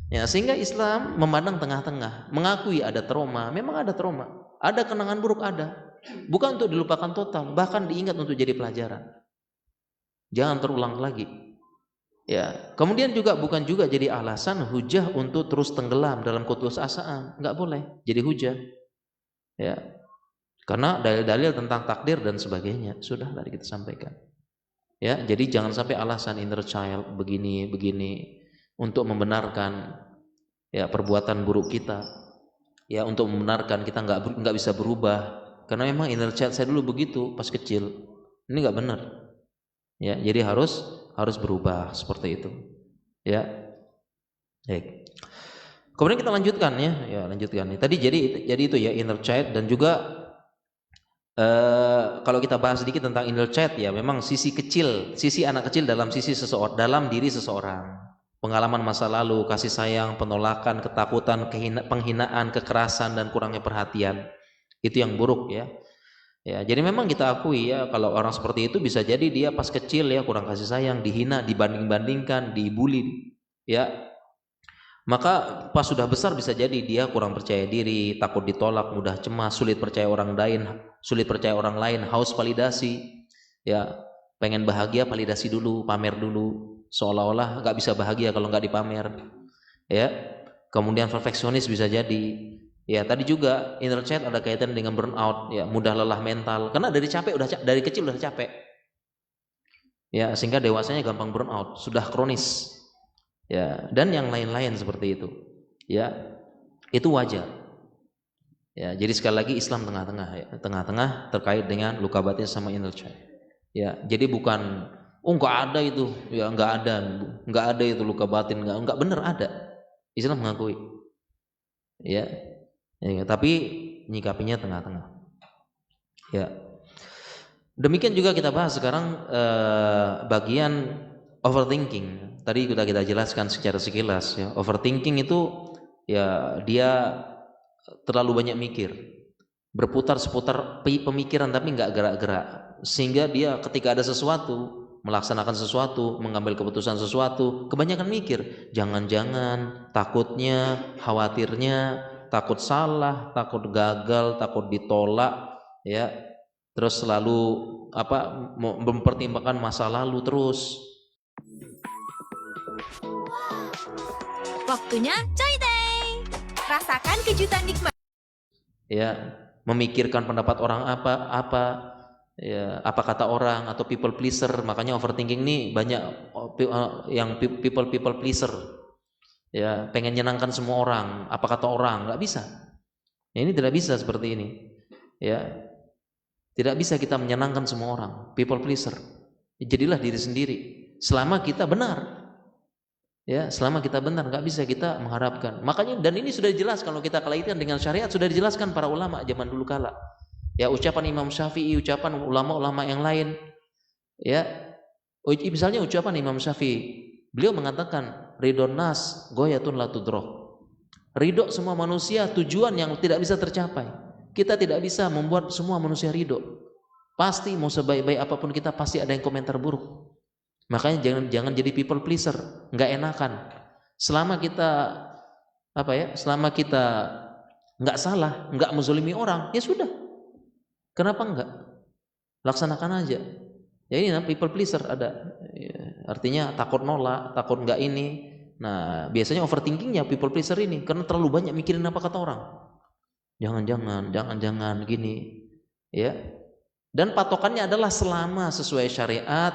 Ya, sehingga Islam memandang tengah-tengah, mengakui ada trauma. Memang ada trauma. Ada kenangan buruk ada. Bukan untuk dilupakan total, bahkan diingat untuk jadi pelajaran. Jangan terulang lagi. Ya, kemudian bukan juga jadi alasan hujah untuk terus tenggelam dalam keputusasaan. Enggak boleh jadi hujah. Ya. Karena dalil-dalil tentang takdir dan sebagainya sudah tadi kita sampaikan. Ya, jadi jangan sampai alasan inner child begini untuk membenarkan ya perbuatan buruk kita. Ya, untuk membenarkan kita enggak bisa berubah. Karena memang inner child saya dulu begitu pas kecil. Ini enggak benar. Ya, jadi harus berubah seperti itu. Ya. Baik. Kemudian kita lanjutkan ya. Ya, lanjutkan. Tadi jadi itu ya inner child, dan juga kalau kita bahas sedikit tentang inner child ya, memang sisi anak kecil dalam diri seseorang. Pengalaman masa lalu, kasih sayang, penolakan, ketakutan, penghinaan, kekerasan dan kurangnya perhatian. Itu yang buruk ya. Ya, jadi memang kita akui ya, kalau orang seperti itu bisa jadi dia pas kecil ya kurang kasih sayang, dihina, dibanding-bandingkan, dibully, ya. Maka pas sudah besar bisa jadi dia kurang percaya diri, takut ditolak, mudah cemas, sulit percaya orang lain, haus validasi, ya. Pengen bahagia, validasi dulu, pamer dulu, seolah-olah nggak bisa bahagia kalau nggak dipamer, ya. Kemudian perfeksionis bisa jadi. Ya, tadi juga inner child ada kaitan dengan burnout, ya, mudah lelah mental. Karena dari kecil udah capek. Ya, sehingga dewasanya gampang burnout, sudah kronis. Ya, dan yang lain-lain seperti itu. Ya, itu wajar. Ya, jadi sekali lagi Islam tengah-tengah ya, tengah-tengah terkait dengan luka batin sama inner child. Ya, jadi bukan enggak ada itu. Ya, enggak ada itu luka batin, enggak benar ada. Islam mengakui. Ya. Ya, tapi nyikapinya tengah-tengah. Ya. Demikian juga kita bahas sekarang bagian overthinking. Tadi sudah kita jelaskan secara sekilas ya. Overthinking itu ya dia terlalu banyak mikir. Berputar seputar pemikiran tapi enggak gerak-gerak. Sehingga dia ketika ada sesuatu, melaksanakan sesuatu, mengambil keputusan sesuatu, kebanyakan mikir. Jangan-jangan, takutnya, khawatirnya, takut salah, takut gagal, takut ditolak, ya. Terus selalu mempertimbangkan masa lalu terus. Waktunya Coy Day. Rasakan kejutan nikmat. Ya, memikirkan pendapat orang apa, ya apa kata orang atau people pleaser. Makanya overthinking nih banyak yang people pleaser, ya pengen nyenangkan semua orang, apa kata orang, nggak bisa. Ya, ini tidak bisa seperti ini, ya tidak bisa kita menyenangkan semua orang, people pleaser. Jadilah diri sendiri selama kita benar, ya selama kita benar, nggak bisa kita mengharapkan. Makanya, dan ini sudah jelas kalau kita kaitkan dengan syariat, sudah dijelaskan para ulama zaman dulu kala. Ya ucapan Imam Syafi'i, ucapan ulama-ulama yang lain, ya misalnya ucapan Imam Syafi'i, beliau mengatakan ridon nas goyatun la tudroh, ridho semua manusia tujuan yang tidak bisa tercapai. Kita tidak bisa membuat semua manusia ridho, pasti mau sebaik-baik apapun kita pasti ada yang komentar buruk. Makanya jangan jadi people pleaser, nggak enakan. Selama kita selama kita nggak salah, nggak menzalimi orang, ya sudah. Kenapa enggak? Laksanakan aja. Ya ini people pleaser ada. Ya, artinya takut nolak, takut enggak ini. Nah, biasanya overthinkingnya people pleaser ini karena terlalu banyak mikirin apa kata orang. Jangan gini. Ya. Dan patokannya adalah selama sesuai syariat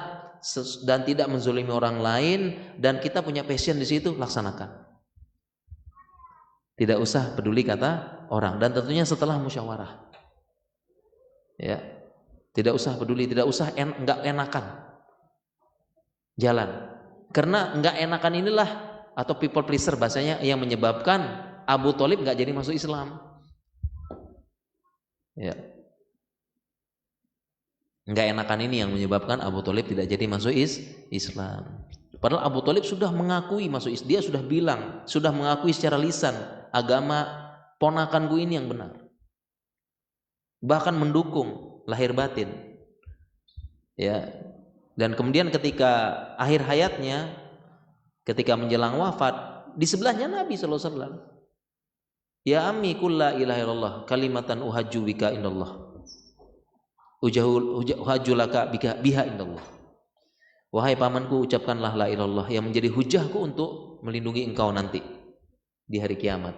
dan tidak menzalimi orang lain dan kita punya passion di situ, laksanakan. Tidak usah peduli kata orang, dan tentunya setelah musyawarah. Ya, tidak usah peduli, tidak usah enggak enakan jalan, karena enggak enakan inilah atau people pleaser bahasanya yang menyebabkan Abu Thalib enggak jadi masuk Islam. Ya, enggak enakan ini yang menyebabkan Abu Thalib tidak jadi masuk Islam. Padahal Abu Thalib sudah mengakui masuk Islam, dia sudah bilang, sudah mengakui secara lisan agama ponakanku ini yang benar. Bahkan mendukung lahir batin, ya. Dan kemudian ketika akhir hayatnya, ketika menjelang wafat, di sebelahnya Nabi SAW. Ya ammi qul la ilaha illallah kalimatan uhajju bika indallah, uhajju laka biha indallah. Wahai pamanku, ucapkanlah la ilallah yang menjadi hujahku untuk melindungi engkau nanti di hari kiamat.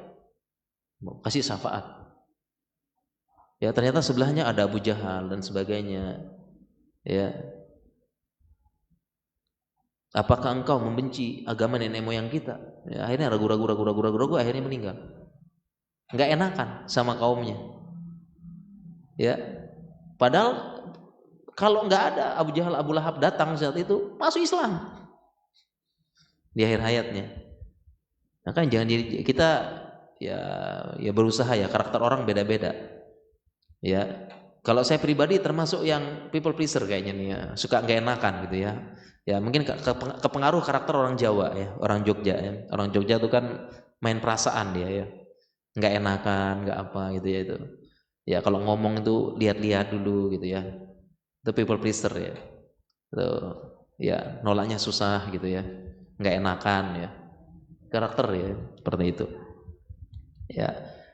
Kasih syafaat. Ya ternyata sebelahnya ada Abu Jahal dan sebagainya. Ya. Apakah engkau membenci agama nenek moyang kita? Ya, akhirnya ragu-ragu akhirnya meninggal. Enggak enakan sama kaumnya. Ya. Padahal kalau enggak ada Abu Jahal, Abu Lahab datang saat itu, masuk Islam di akhir hayatnya. Maka jangan jadi kita ya berusaha, ya karakter orang beda-beda. Ya, kalau saya pribadi termasuk yang people pleaser kayaknya nih, ya, suka nggak enakan gitu ya. Ya mungkin kepengaruh karakter orang Jawa ya, orang Jogja ya. Orang Jogja itu kan main perasaan dia ya, nggak enakan, nggak apa gitu ya itu. Ya kalau ngomong itu lihat-lihat dulu gitu ya. Itu people pleaser ya. Itu ya nolaknya susah gitu ya, nggak enakan ya. Karakter ya seperti itu. Ya.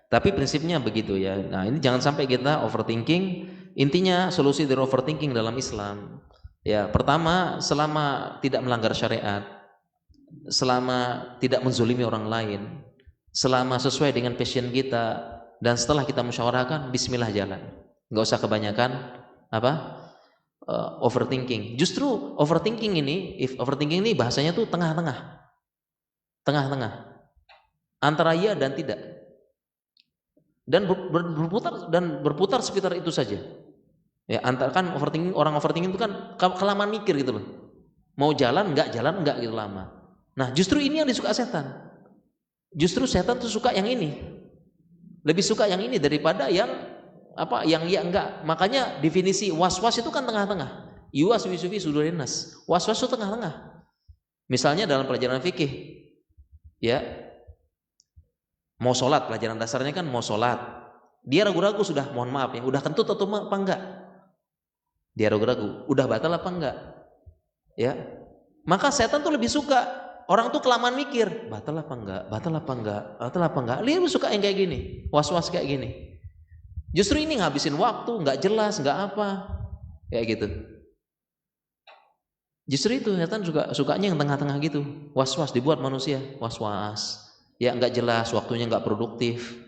Tapi prinsipnya begitu ya. Nah ini jangan sampai kita overthinking. Intinya solusi dari overthinking dalam Islam, ya pertama, selama tidak melanggar syariat, selama tidak menzalimi orang lain, selama sesuai dengan passion kita, dan setelah kita musyawarahkan, bismillah jalan. Nggak usah kebanyakan overthinking. Justru overthinking ini bahasanya tuh tengah-tengah antara ya dan tidak. Dan berputar sekitar itu saja. Ya, kan orang overthinking itu kan kelamaan mikir gitu loh. Mau jalan enggak gitu lama. Nah, justru ini yang disuka setan. Justru setan tuh suka yang ini. Lebih suka yang ini daripada yang ya enggak. Makanya definisi was-was itu kan tengah-tengah. Yuwas wisufi sudurinas. Was-was itu tengah-tengah. Misalnya dalam pelajaran fikih, ya. Mau sholat, pelajaran dasarnya kan mau sholat. Dia ragu-ragu sudah, mohon maaf ya, udah kentut atau apa enggak? Dia ragu-ragu, udah batal apa enggak? Ya, maka setan tuh lebih suka orang tuh kelamaan mikir, batal apa enggak? Dia lebih suka yang kayak gini, was-was kayak gini. Justru ini ngabisin waktu, enggak jelas, enggak apa, kayak gitu. Justru itu setan sukanya yang tengah-tengah gitu, was-was, dibuat manusia was-was. Ya nggak jelas, waktunya nggak produktif.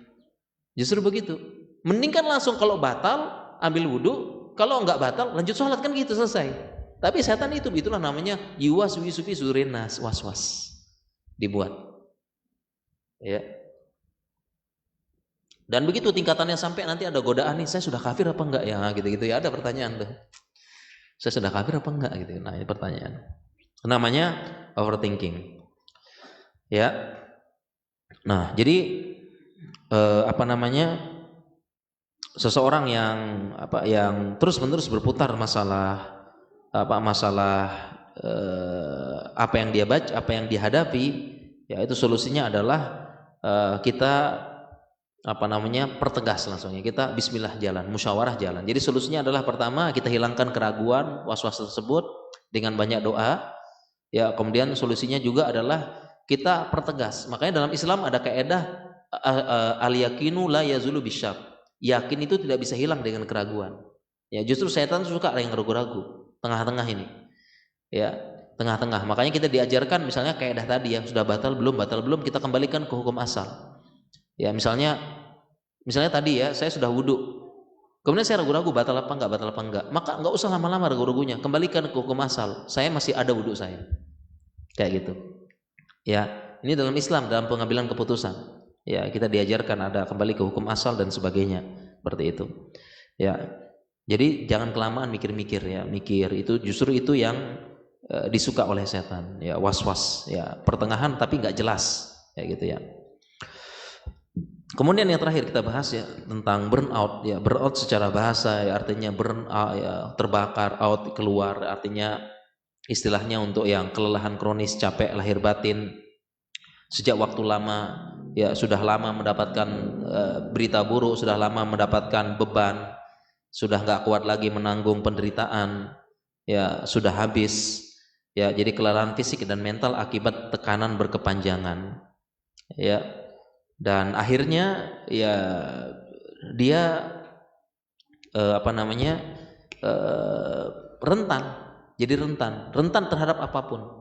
Justru begitu. Mending kan langsung kalau batal ambil wudhu, Kalau nggak batal, lanjut sholat kan gitu selesai. Tapi setan itulah namanya yuwaswisu fi sudurin nas, was-was dibuat. Ya. Dan begitu tingkatannya sampai nanti ada godaan nih, saya sudah kafir apa enggak ya, gitu-gitu ya, ada pertanyaan tuh. Saya sudah kafir apa enggak gitu. Nah, ini pertanyaan. Namanya overthinking. Ya. Nah, jadi seseorang yang terus-menerus berputar masalah apa yang dia baca, apa yang dihadapi, ya itu solusinya adalah kita pertegas langsungnya, kita bismillah jalan, musyawarah jalan. Jadi solusinya adalah pertama kita hilangkan keraguan was-was tersebut dengan banyak doa. Ya, kemudian solusinya juga adalah kita pertegas. Makanya dalam Islam ada kaidah al-yaqinu la yazulu bisyak. Yakin itu tidak bisa hilang dengan keraguan. Ya, justru setan suka yang ragu-ragu, tengah-tengah ini. Ya, tengah-tengah. Makanya kita diajarkan misalnya kaidah tadi yang sudah batal belum, kita kembalikan ke hukum asal. Ya, misalnya tadi ya, saya sudah wudu. Kemudian saya ragu-ragu batal apa enggak. Maka enggak usah lama-lama ragu-ragunya, kembalikan ke hukum asal. Saya masih ada wudu saya. Kayak gitu. Ya, ini dalam Islam, dalam pengambilan keputusan. Ya, kita diajarkan ada kembali ke hukum asal dan sebagainya, seperti itu. Ya, jadi jangan kelamaan mikir-mikir ya, justru itu yang disuka oleh setan. Ya, was-was, ya pertengahan tapi nggak jelas, ya gitu ya. Kemudian yang terakhir kita bahas ya tentang burnout. Ya, burnout secara bahasa ya artinya burnout ya terbakar, out keluar, artinya istilahnya untuk yang kelelahan kronis, capek lahir batin sejak waktu lama. Ya, sudah lama mendapatkan berita buruk, sudah lama mendapatkan beban, sudah nggak kuat lagi menanggung penderitaan, ya sudah habis, ya jadi kelelahan fisik dan mental akibat tekanan berkepanjangan, ya dan akhirnya ya dia rentan terhadap apapun.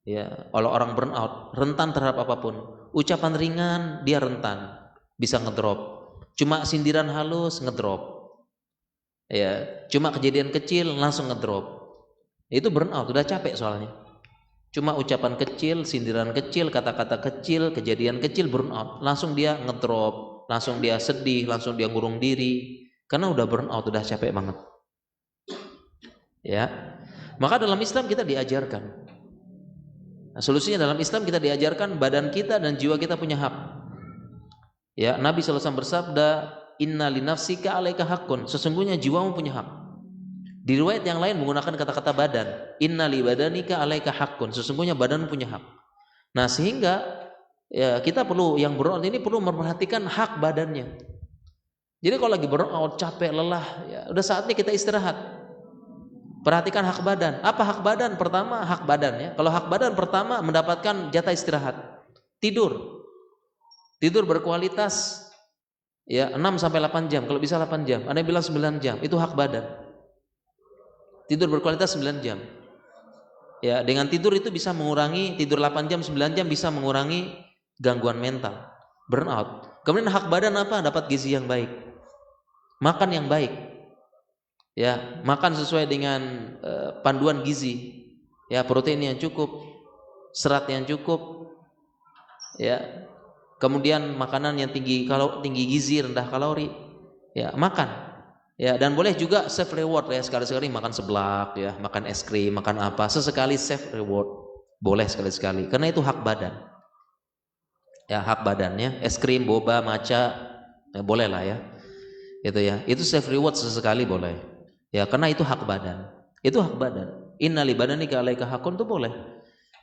Ya, kalau orang burnout rentan terhadap apapun. Ucapan ringan dia rentan, bisa ngedrop. Cuma sindiran halus ngedrop. Ya, cuma kejadian kecil langsung ngedrop. Itu burnout, udah capek soalnya. Cuma ucapan kecil, sindiran kecil, kata-kata kecil, kejadian kecil burnout, langsung dia ngedrop, langsung dia sedih, langsung dia ngurung diri karena udah burnout, udah capek banget. Ya. Maka dalam Islam kita diajarkan. Nah, solusinya dalam Islam kita diajarkan badan kita dan jiwa kita punya hak. Ya, Nabi SAW bersabda, "Inna li nafsika 'alaika haqqun." Sesungguhnya jiwamu punya hak. Di riwayat yang lain menggunakan kata-kata badan, "Inna li badanika 'alaika haqqun." Sesungguhnya badanmu punya hak. Nah, sehingga ya kita yang burnout ini perlu memperhatikan hak badannya. Jadi kalau lagi burnout, capek, lelah, ya udah saatnya kita istirahat. Perhatikan hak badan. Apa hak badan? Pertama, hak badan ya. Kalau hak badan pertama mendapatkan jatah istirahat. Tidur berkualitas ya 6 sampai 8 jam, kalau bisa 8 jam. Ada yang bilang 9 jam, itu hak badan. Tidur berkualitas 9 jam. Ya, dengan tidur itu bisa mengurangi, tidur 8 jam, 9 jam bisa mengurangi gangguan mental, burnout. Kemudian hak badan apa? Dapat gizi yang baik. Makan yang baik. Ya, makan sesuai dengan panduan gizi. Ya, protein yang cukup, serat yang cukup. Ya. Kemudian makanan yang tinggi gizi, rendah kalori. Ya, makan. Ya, dan boleh juga self reward ya, sekali-sekali makan seblak ya, makan es krim, makan apa, sesekali self reward. Boleh sekali-sekali karena itu hak badan. Ya, hak badannya, es krim, boba, matcha, ya, boleh lah ya. Itu ya. Itu self reward sesekali boleh. Ya, karena itu hak badan. Itu hak badan. Inna li badanika 'alaika haqqun itu boleh.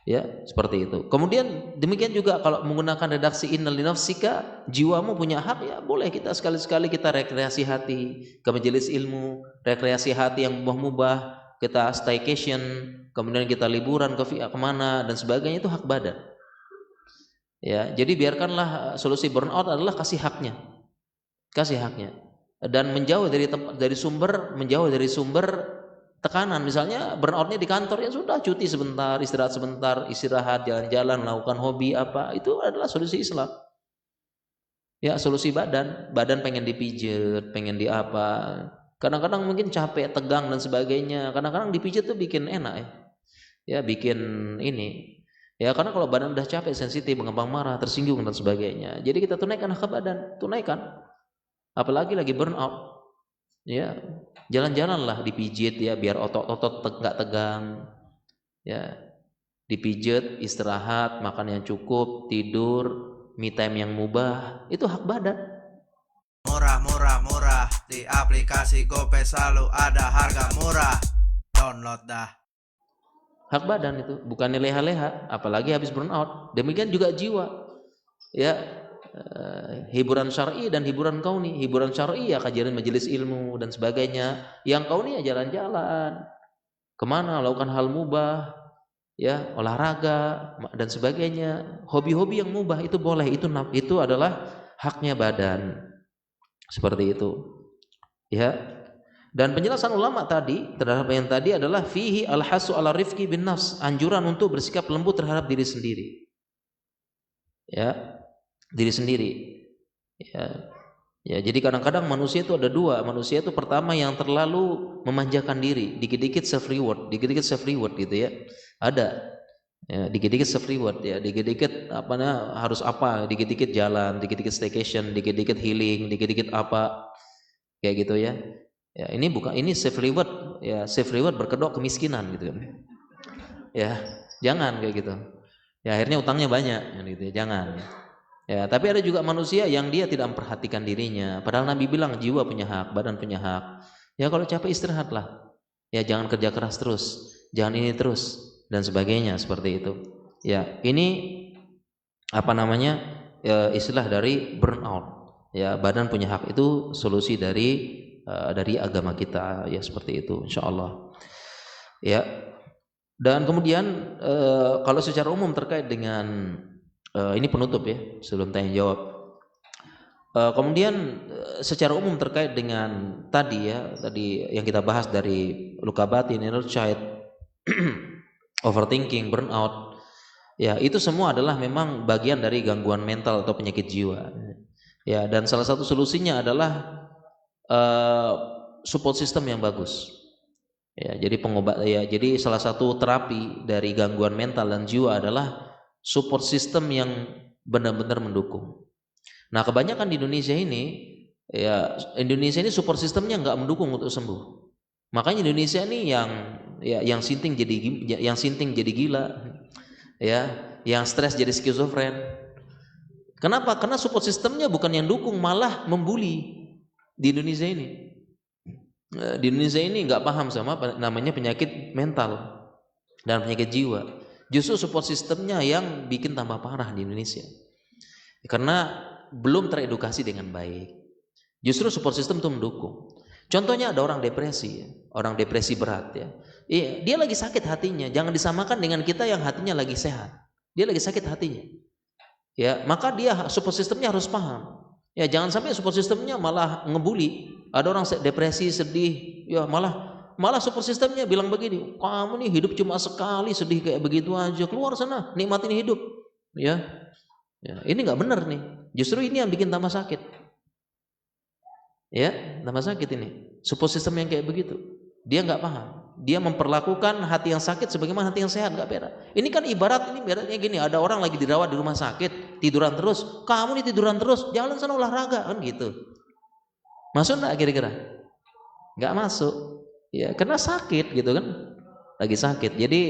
Ya, seperti itu. Kemudian demikian juga kalau menggunakan redaksi inna li nafsika, jiwamu punya hak, ya boleh kita sekali-sekali kita rekreasi hati ke majelis ilmu, rekreasi hati yang mubah-mubah, kita staycation, kemudian kita liburan ke kemana dan sebagainya, itu hak badan. Ya, jadi biarkanlah solusi burnout adalah kasih haknya. Kasih haknya. Dan menjauh dari sumber tekanan. Misalnya burnoutnya di kantor, ya sudah cuti sebentar, istirahat, jalan-jalan, melakukan hobi apa, itu adalah solusi Islam. Ya, solusi badan pengen dipijet, pengen di apa, Kadang-kadang mungkin capek, tegang dan sebagainya. Kadang-kadang dipijit tuh bikin enak ya. Ya, bikin ini. Ya, karena kalau badan udah capek, sensitif, mengembang marah, tersinggung dan sebagainya. Jadi kita tunaikan hak badan, tunaikan. Apalagi lagi burnout. Ya, jalan-jalanlah dipijit ya biar otot-otot nggak tegang. Ya, dipijit, istirahat, makan yang cukup, tidur, me time yang mubah, itu hak badan. Murah di aplikasi GoPay selalu ada harga murah. Download dah. Hak badan itu, bukan leha-leha, apalagi habis burnout. Demikian juga jiwa. Ya, hiburan syar'i dan hiburan kauni. Hiburan syar'i ya kajian majelis ilmu dan sebagainya. Yang kauni ya jalan-jalan. Kemana, lakukan hal mubah, ya, olahraga dan sebagainya. Hobi-hobi yang mubah itu boleh, itu adalah haknya badan. Seperti itu. Ya. Dan penjelasan ulama tadi terhadap yang tadi adalah fihi al-hasu ala rifqi bin nafs, anjuran untuk bersikap lembut terhadap diri sendiri. Ya, diri sendiri. Ya. Ya, jadi kadang-kadang manusia itu ada dua. Manusia itu pertama yang terlalu memanjakan diri, dikit-dikit self reward gitu ya. Ada. Ya, dikit-dikit self reward ya, dikit-dikit harus apa, dikit-dikit jalan, dikit-dikit staycation, dikit-dikit healing, dikit-dikit apa. Kayak gitu ya. Ya, ini self reward ya, self reward berkedok kemiskinan gitu kan. Ya, jangan kayak gitu. Ya, akhirnya utangnya banyak gitu ya, jangan. Ya, tapi ada juga manusia yang dia tidak memperhatikan dirinya. Padahal Nabi bilang jiwa punya hak, badan punya hak. Ya, kalau capek istirahatlah. Ya, jangan kerja keras terus, jangan ini terus dan sebagainya seperti itu. Ya, ini istilah dari burnout. Ya, badan punya hak itu solusi dari agama kita ya, seperti itu insyaallah. Ya. Dan kemudian kalau secara umum terkait dengan ini penutup ya sebelum tanya jawab. Kemudian secara umum terkait dengan tadi yang kita bahas dari luka batin, inner child, overthinking, burnout. Ya, itu semua adalah memang bagian dari gangguan mental atau penyakit jiwa. Ya, dan salah satu solusinya adalah support system yang bagus. Ya, jadi salah satu terapi dari gangguan mental dan jiwa adalah support system yang benar-benar mendukung. Nah, kebanyakan di Indonesia ini support systemnya nggak mendukung untuk sembuh. Makanya Indonesia ini yang sinting jadi gila, ya, yang stres jadi skizofren. Kenapa? Karena support systemnya bukan yang dukung, malah membuli. Di Indonesia ini nggak paham sama namanya penyakit mental dan penyakit jiwa. Justru support sistemnya yang bikin tambah parah di Indonesia, karena belum teredukasi dengan baik. Justru support system itu mendukung. Contohnya ada orang depresi berat ya. Iya, dia lagi sakit hatinya. Jangan disamakan dengan kita yang hatinya lagi sehat. Dia lagi sakit hatinya. Ya, maka dia support systemnya harus paham. Ya, jangan sampai support systemnya malah ngebully. Ada orang depresi, sedih, ya malah support systemnya bilang begini, kamu nih hidup cuma sekali, sedih kayak begitu aja, keluar sana, nikmatin hidup. Ya, ini nggak benar nih. Justru ini yang bikin tambah sakit. Ya, tambah sakit ini. Support system yang kayak begitu, dia nggak paham. Dia memperlakukan hati yang sakit sebagaimana hati yang sehat, nggak beda. Ini kan ibaratnya gini, ada orang lagi dirawat di rumah sakit, tiduran terus. Kamu nih tiduran terus, jalan sana olahraga kan gitu. Masuk nggak kira-kira? Nggak masuk. Ya, karena sakit gitu kan, lagi sakit. Jadi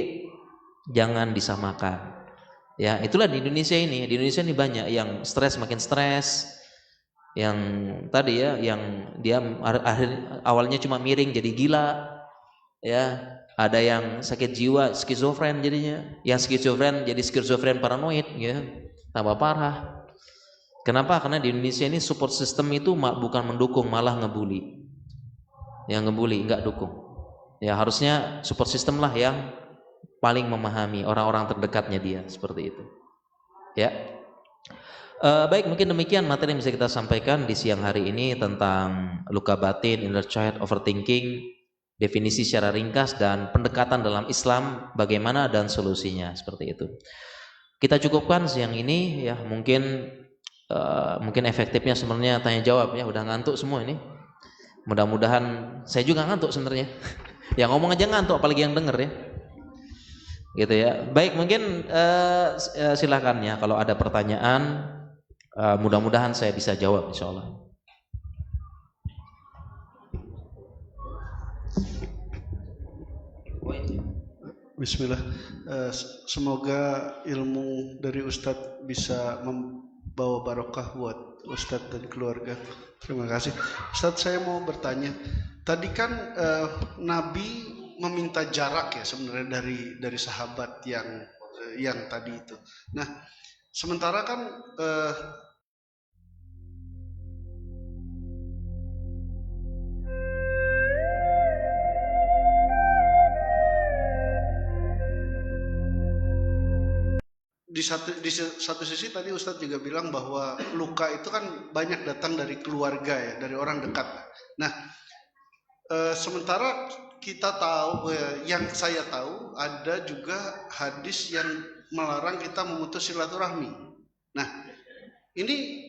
jangan disamakan. Ya, itulah di Indonesia ini. Di Indonesia ini banyak yang stres makin stres. Yang tadi ya, yang dia awalnya cuma miring jadi gila. Ya, ada yang sakit jiwa, skizofren jadinya. Yang skizofren jadi skizofren paranoid, ya, tambah parah. Kenapa? Karena di Indonesia ini support system itu bukan mendukung, malah ngebully. Yang ngebully, enggak dukung. Ya, harusnya support system lah yang paling memahami orang-orang terdekatnya dia, seperti itu. Ya. Baik, mungkin demikian materi yang bisa kita sampaikan di siang hari ini tentang luka batin, inner child, overthinking, definisi secara ringkas dan pendekatan dalam Islam bagaimana dan solusinya, seperti itu. Kita cukupkan siang ini ya, mungkin efektifnya sebenarnya tanya jawab ya, udah ngantuk semua ini. Mudah-mudahan, saya juga ngantuk sebenarnya. Yang ngomong aja ngantuk, apalagi yang denger ya. Gitu ya. Baik, mungkin silakan ya kalau ada pertanyaan, mudah-mudahan saya bisa jawab insyaallah. Bismillah. Semoga ilmu dari Ustadz bisa membawa barokah buat Ustadz dan keluarga. Terima kasih. Ustadz, saya mau bertanya. Tadi kan Nabi meminta jarak ya sebenarnya dari sahabat yang tadi itu. Nah, sementara kan di satu sisi tadi Ustadz juga bilang bahwa luka itu kan banyak datang dari keluarga ya, dari orang dekat. Nah, sementara kita tahu, yang saya tahu ada juga hadis yang melarang kita memutus silaturahmi. Nah, ini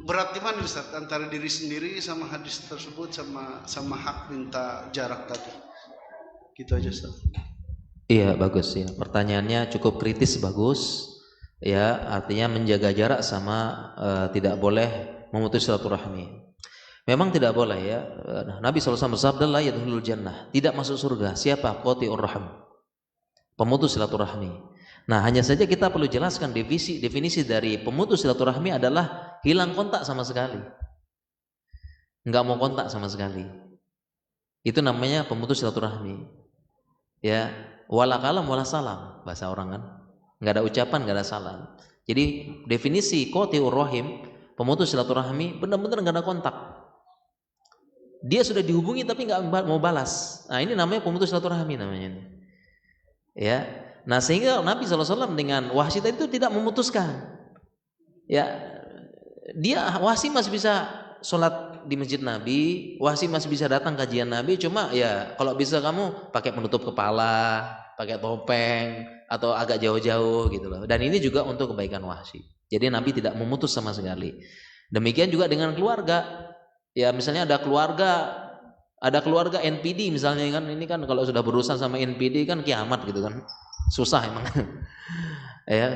berat di mana Ustadz antara diri sendiri sama hadis tersebut sama hak minta jarak tadi? Gitu aja Ustadz. Iya, bagus ya. Pertanyaannya cukup kritis, bagus. Ya, artinya menjaga jarak sama tidak boleh memutus silaturahmi. Memang tidak boleh ya. Nabi SAW bersabda, la yadkhulul jannah, tidak masuk surga siapa? Qati'ur rahim, pemutus silaturahmi. Nah, hanya saja kita perlu jelaskan definisi dari pemutus silaturahmi adalah hilang kontak sama sekali. Enggak mau kontak sama sekali. Itu namanya pemutus silaturahmi. Ya, wala kalam wala salam, bahasa orang kan. Enggak ada ucapan, enggak ada salam. Jadi definisi qati'ur rahim, pemutus silaturahmi, benar-benar enggak ada kontak. Dia sudah dihubungi tapi enggak mau balas. Nah, ini namanya pemutus silaturahmi namanya. Ya. Nah, sehingga Nabi SAW dengan Wahsy itu tidak memutuskan. Ya. Dia Wahsy masih bisa sholat di masjid Nabi, Wahsy masih bisa datang kajian Nabi, cuma ya kalau bisa kamu pakai penutup kepala, pakai topeng atau agak jauh-jauh gitu loh. Dan ini juga untuk kebaikan Wahsy. Jadi Nabi tidak memutus sama sekali. Demikian juga dengan keluarga. Ya, misalnya ada keluarga NPD misalnya kan, ini kan kalau sudah berurusan sama NPD kan kiamat gitu kan. Susah emang. Ya.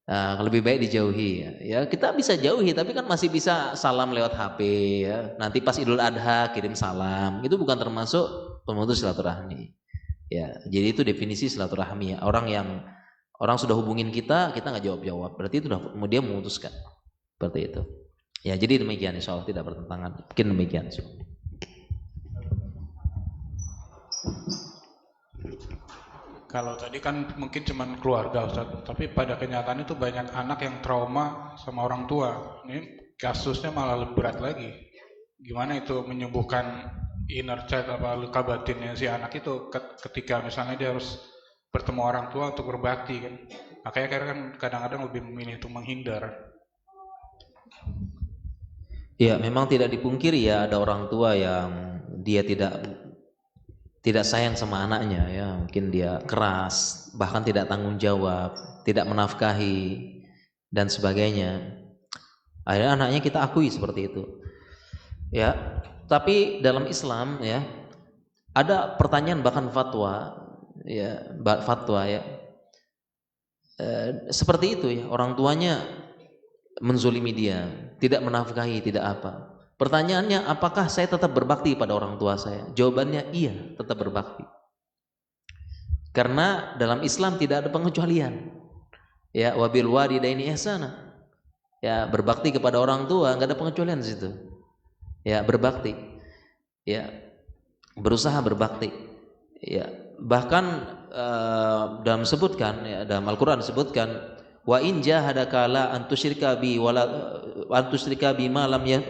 Nah, lebih baik dijauhi ya. Kita bisa jauhi tapi kan masih bisa salam lewat HP ya. Nanti pas Idul Adha kirim salam. Itu bukan termasuk pemutus silaturahmi. Ya, jadi itu definisi silaturahmi ya. Orang sudah hubungin kita nggak jawab-jawab. Berarti itu dia memutuskan. Seperti itu. Ya, jadi demikian insyaallah tidak bertentangan. Mungkin demikian insyaallah. Kalau tadi kan mungkin cuma keluarga Ustaz, tapi pada kenyataannya itu banyak anak yang trauma sama orang tua. Ini kasusnya malah lebih berat lagi. Gimana itu menyembuhkan inner child apa luka batinnya si anak itu ketika misalnya dia harus bertemu orang tua untuk berbakti kan. Makanya kan kadang-kadang lebih memilih untuk menghindar. Ya, memang tidak dipungkiri ya ada orang tua yang dia tidak sayang sama anaknya ya, mungkin dia keras, bahkan tidak tanggung jawab, tidak menafkahi dan sebagainya. Akhirnya anaknya kita akui seperti itu. Ya, tapi dalam Islam ya ada pertanyaan bahkan fatwa ya, seperti itu ya, orang tuanya menzolimi dia, tidak menafkahi, tidak apa. Pertanyaannya, apakah saya tetap berbakti pada orang tua saya? Jawabannya iya, tetap berbakti. Karena dalam Islam tidak ada pengecualian. Ya, wabil walidaini ihsana. Ya, berbakti kepada orang tua enggak ada pengecualian di situ. Ya, berbakti. Ya, berusaha berbakti. Ya, bahkan dalam Al-Qur'an disebutkan wa in jahadaka la antusyrika bi wala antusyrika bima lam ya,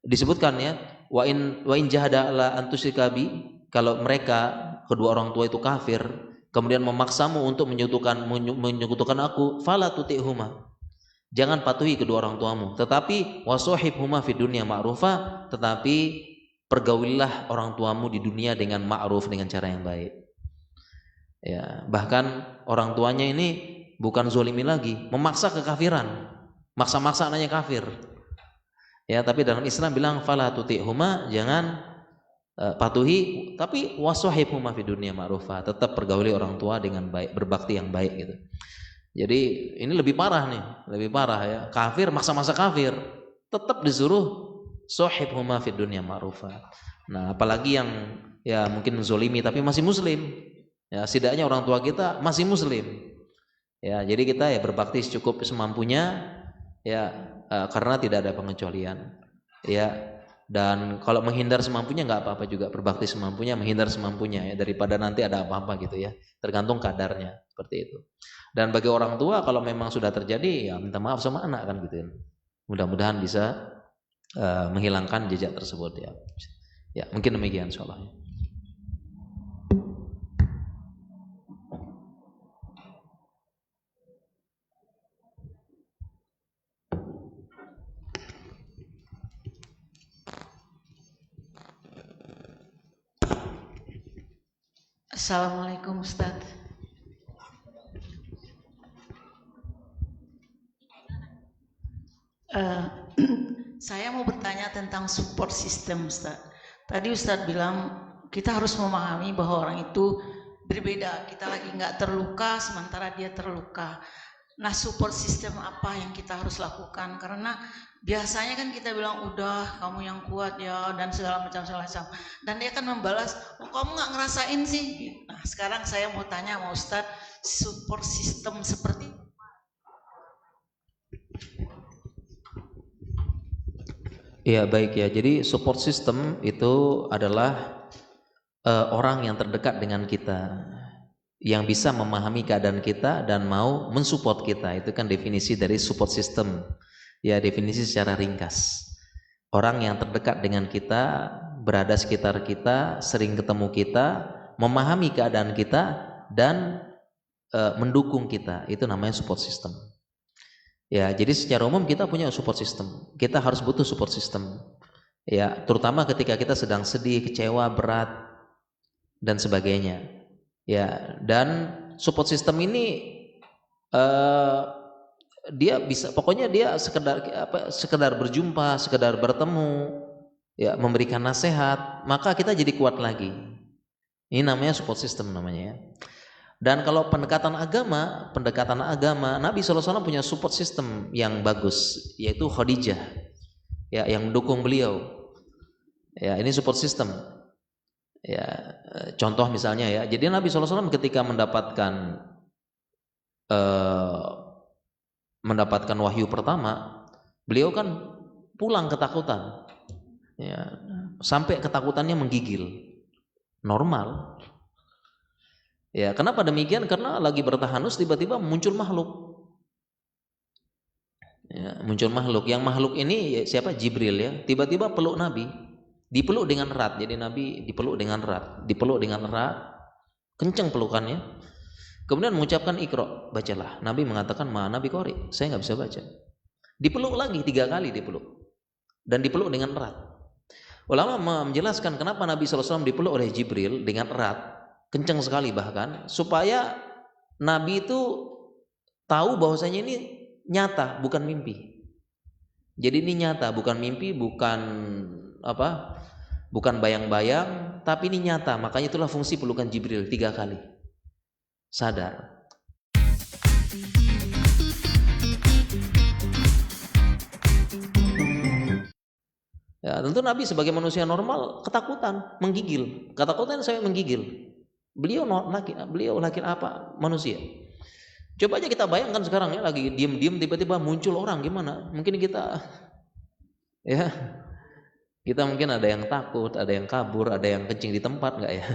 disebutkan ya wa in jahada la antusyrika bi, kalau mereka kedua orang tua itu kafir kemudian memaksamu untuk menyekutukan aku, fala tuti'huma, jangan patuhi kedua orang tuamu, tetapi wasahibhuma fid dunya ma'rufa, tetapi pergaulilah orang tuamu di dunia dengan ma'ruf, dengan cara yang baik. Ya, bahkan orang tuanya ini bukan zolimi lagi, memaksa kekafiran, maksa-maksa anaknya kafir. Ya, tapi dalam Islam bilang fala tuti'huma, jangan patuhi, tapi wasahibhuma fid dunya ma'rufa, tetap pergauli orang tua dengan baik, berbakti yang baik gitu. Jadi ini lebih parah nih, lebih parah ya. Kafir maksa-maksa kafir, tetap disuruh sahibhuma fid dunya ma'rufa. Nah, apalagi yang ya mungkin menzolimi tapi masih muslim. Ya, setidaknya orang tua kita masih muslim. Ya, jadi kita ya berbakti cukup semampunya ya, karena tidak ada pengecualian. Ya, dan kalau menghindar semampunya nggak apa-apa juga, berbakti semampunya, menghindar semampunya ya, daripada nanti ada apa-apa gitu ya. Tergantung kadarnya seperti itu. Dan bagi orang tua kalau memang sudah terjadi ya minta maaf sama anak kan gitu ya. Mudah-mudahan bisa menghilangkan jejak tersebut ya. Ya, mungkin demikian insyaallah. Assalamualaikum Ustaz. Saya mau bertanya tentang support system Ustaz. Tadi Ustaz bilang kita harus memahami bahwa orang itu berbeda. Kita lagi nggak terluka sementara dia terluka. Nah, support system apa yang kita harus lakukan? Karena biasanya kan kita bilang udah kamu yang kuat ya dan segala macam. Dan dia kan membalas, oh kamu nggak ngerasain sih. Nah, sekarang saya mau tanya sama Ustadz, support system seperti Ya baik ya, jadi support system itu adalah orang yang terdekat dengan kita, yang bisa memahami keadaan kita dan mau mensupport kita. Itu kan definisi dari support system. Ya, definisi secara ringkas. Orang yang terdekat dengan kita, berada sekitar kita, sering ketemu kita, memahami keadaan kita dan mendukung kita. Itu namanya support system. Ya, jadi secara umum kita punya support system. Kita harus butuh support system. Ya, terutama ketika kita sedang sedih, kecewa, berat dan sebagainya. Ya, dan support system ini dia bisa, pokoknya dia sekedar berjumpa, sekedar bertemu, ya memberikan nasihat, maka kita jadi kuat lagi. Ini namanya support system namanya ya. Dan kalau pendekatan agama, Nabi SAW punya support system yang bagus, yaitu Khadijah, ya, yang mendukung beliau. Ya, ini support system. Ya, contoh misalnya ya, jadi Nabi SAW ketika mendapatkan wahyu pertama, beliau kan pulang ketakutan, ya, sampai ketakutannya menggigil, normal. Ya, kenapa demikian? Karena lagi bertahanus tiba-tiba muncul makhluk. Ya, muncul makhluk. Yang makhluk ini ya, siapa? Jibril ya. Tiba-tiba peluk Nabi. Dipeluk dengan erat. Jadi Nabi dipeluk dengan erat. Kenceng pelukannya. Kemudian mengucapkan Iqra, bacalah. Nabi mengatakan, "Ma Nabi qori, saya nggak bisa baca." Dipeluk lagi 3 kali dipeluk. Dan dipeluk dengan erat. Ulama menjelaskan kenapa Nabi SAW dipeluk oleh Jibril dengan erat. Kencang sekali bahkan, supaya Nabi itu tahu bahwasanya ini nyata, bukan mimpi. Jadi ini nyata, bukan mimpi, bukan bayang-bayang, tapi ini nyata. Makanya itulah fungsi pelukan Jibril 3 kali. Sadar. Ya, tentu Nabi sebagai manusia normal ketakutan, menggigil. Ketakutan saya menggigil. Beliau laki apa? Manusia. Coba aja kita bayangkan sekarang ya, lagi diam-diam tiba-tiba muncul orang, gimana? Mungkin kita mungkin ada yang takut, ada yang kabur, ada yang kencing di tempat, enggak ya?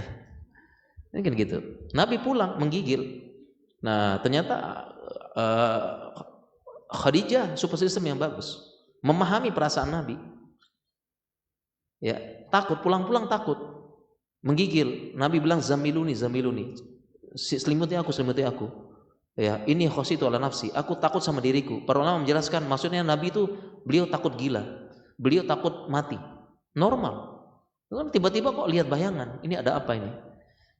Mungkin gitu. Nabi pulang menggigil. Nah, ternyata Khadijah support system yang bagus, memahami perasaan Nabi. Ya, takut, pulang-pulang takut. Menggigil. Nabi bilang zamiluni. Selimuti aku. Ya, ini khositu ala nafsi. Aku takut sama diriku. Para ulama menjelaskan maksudnya Nabi itu beliau takut gila. Beliau takut mati. Normal. Tiba-tiba kok lihat bayangan. Ini ada apa ini?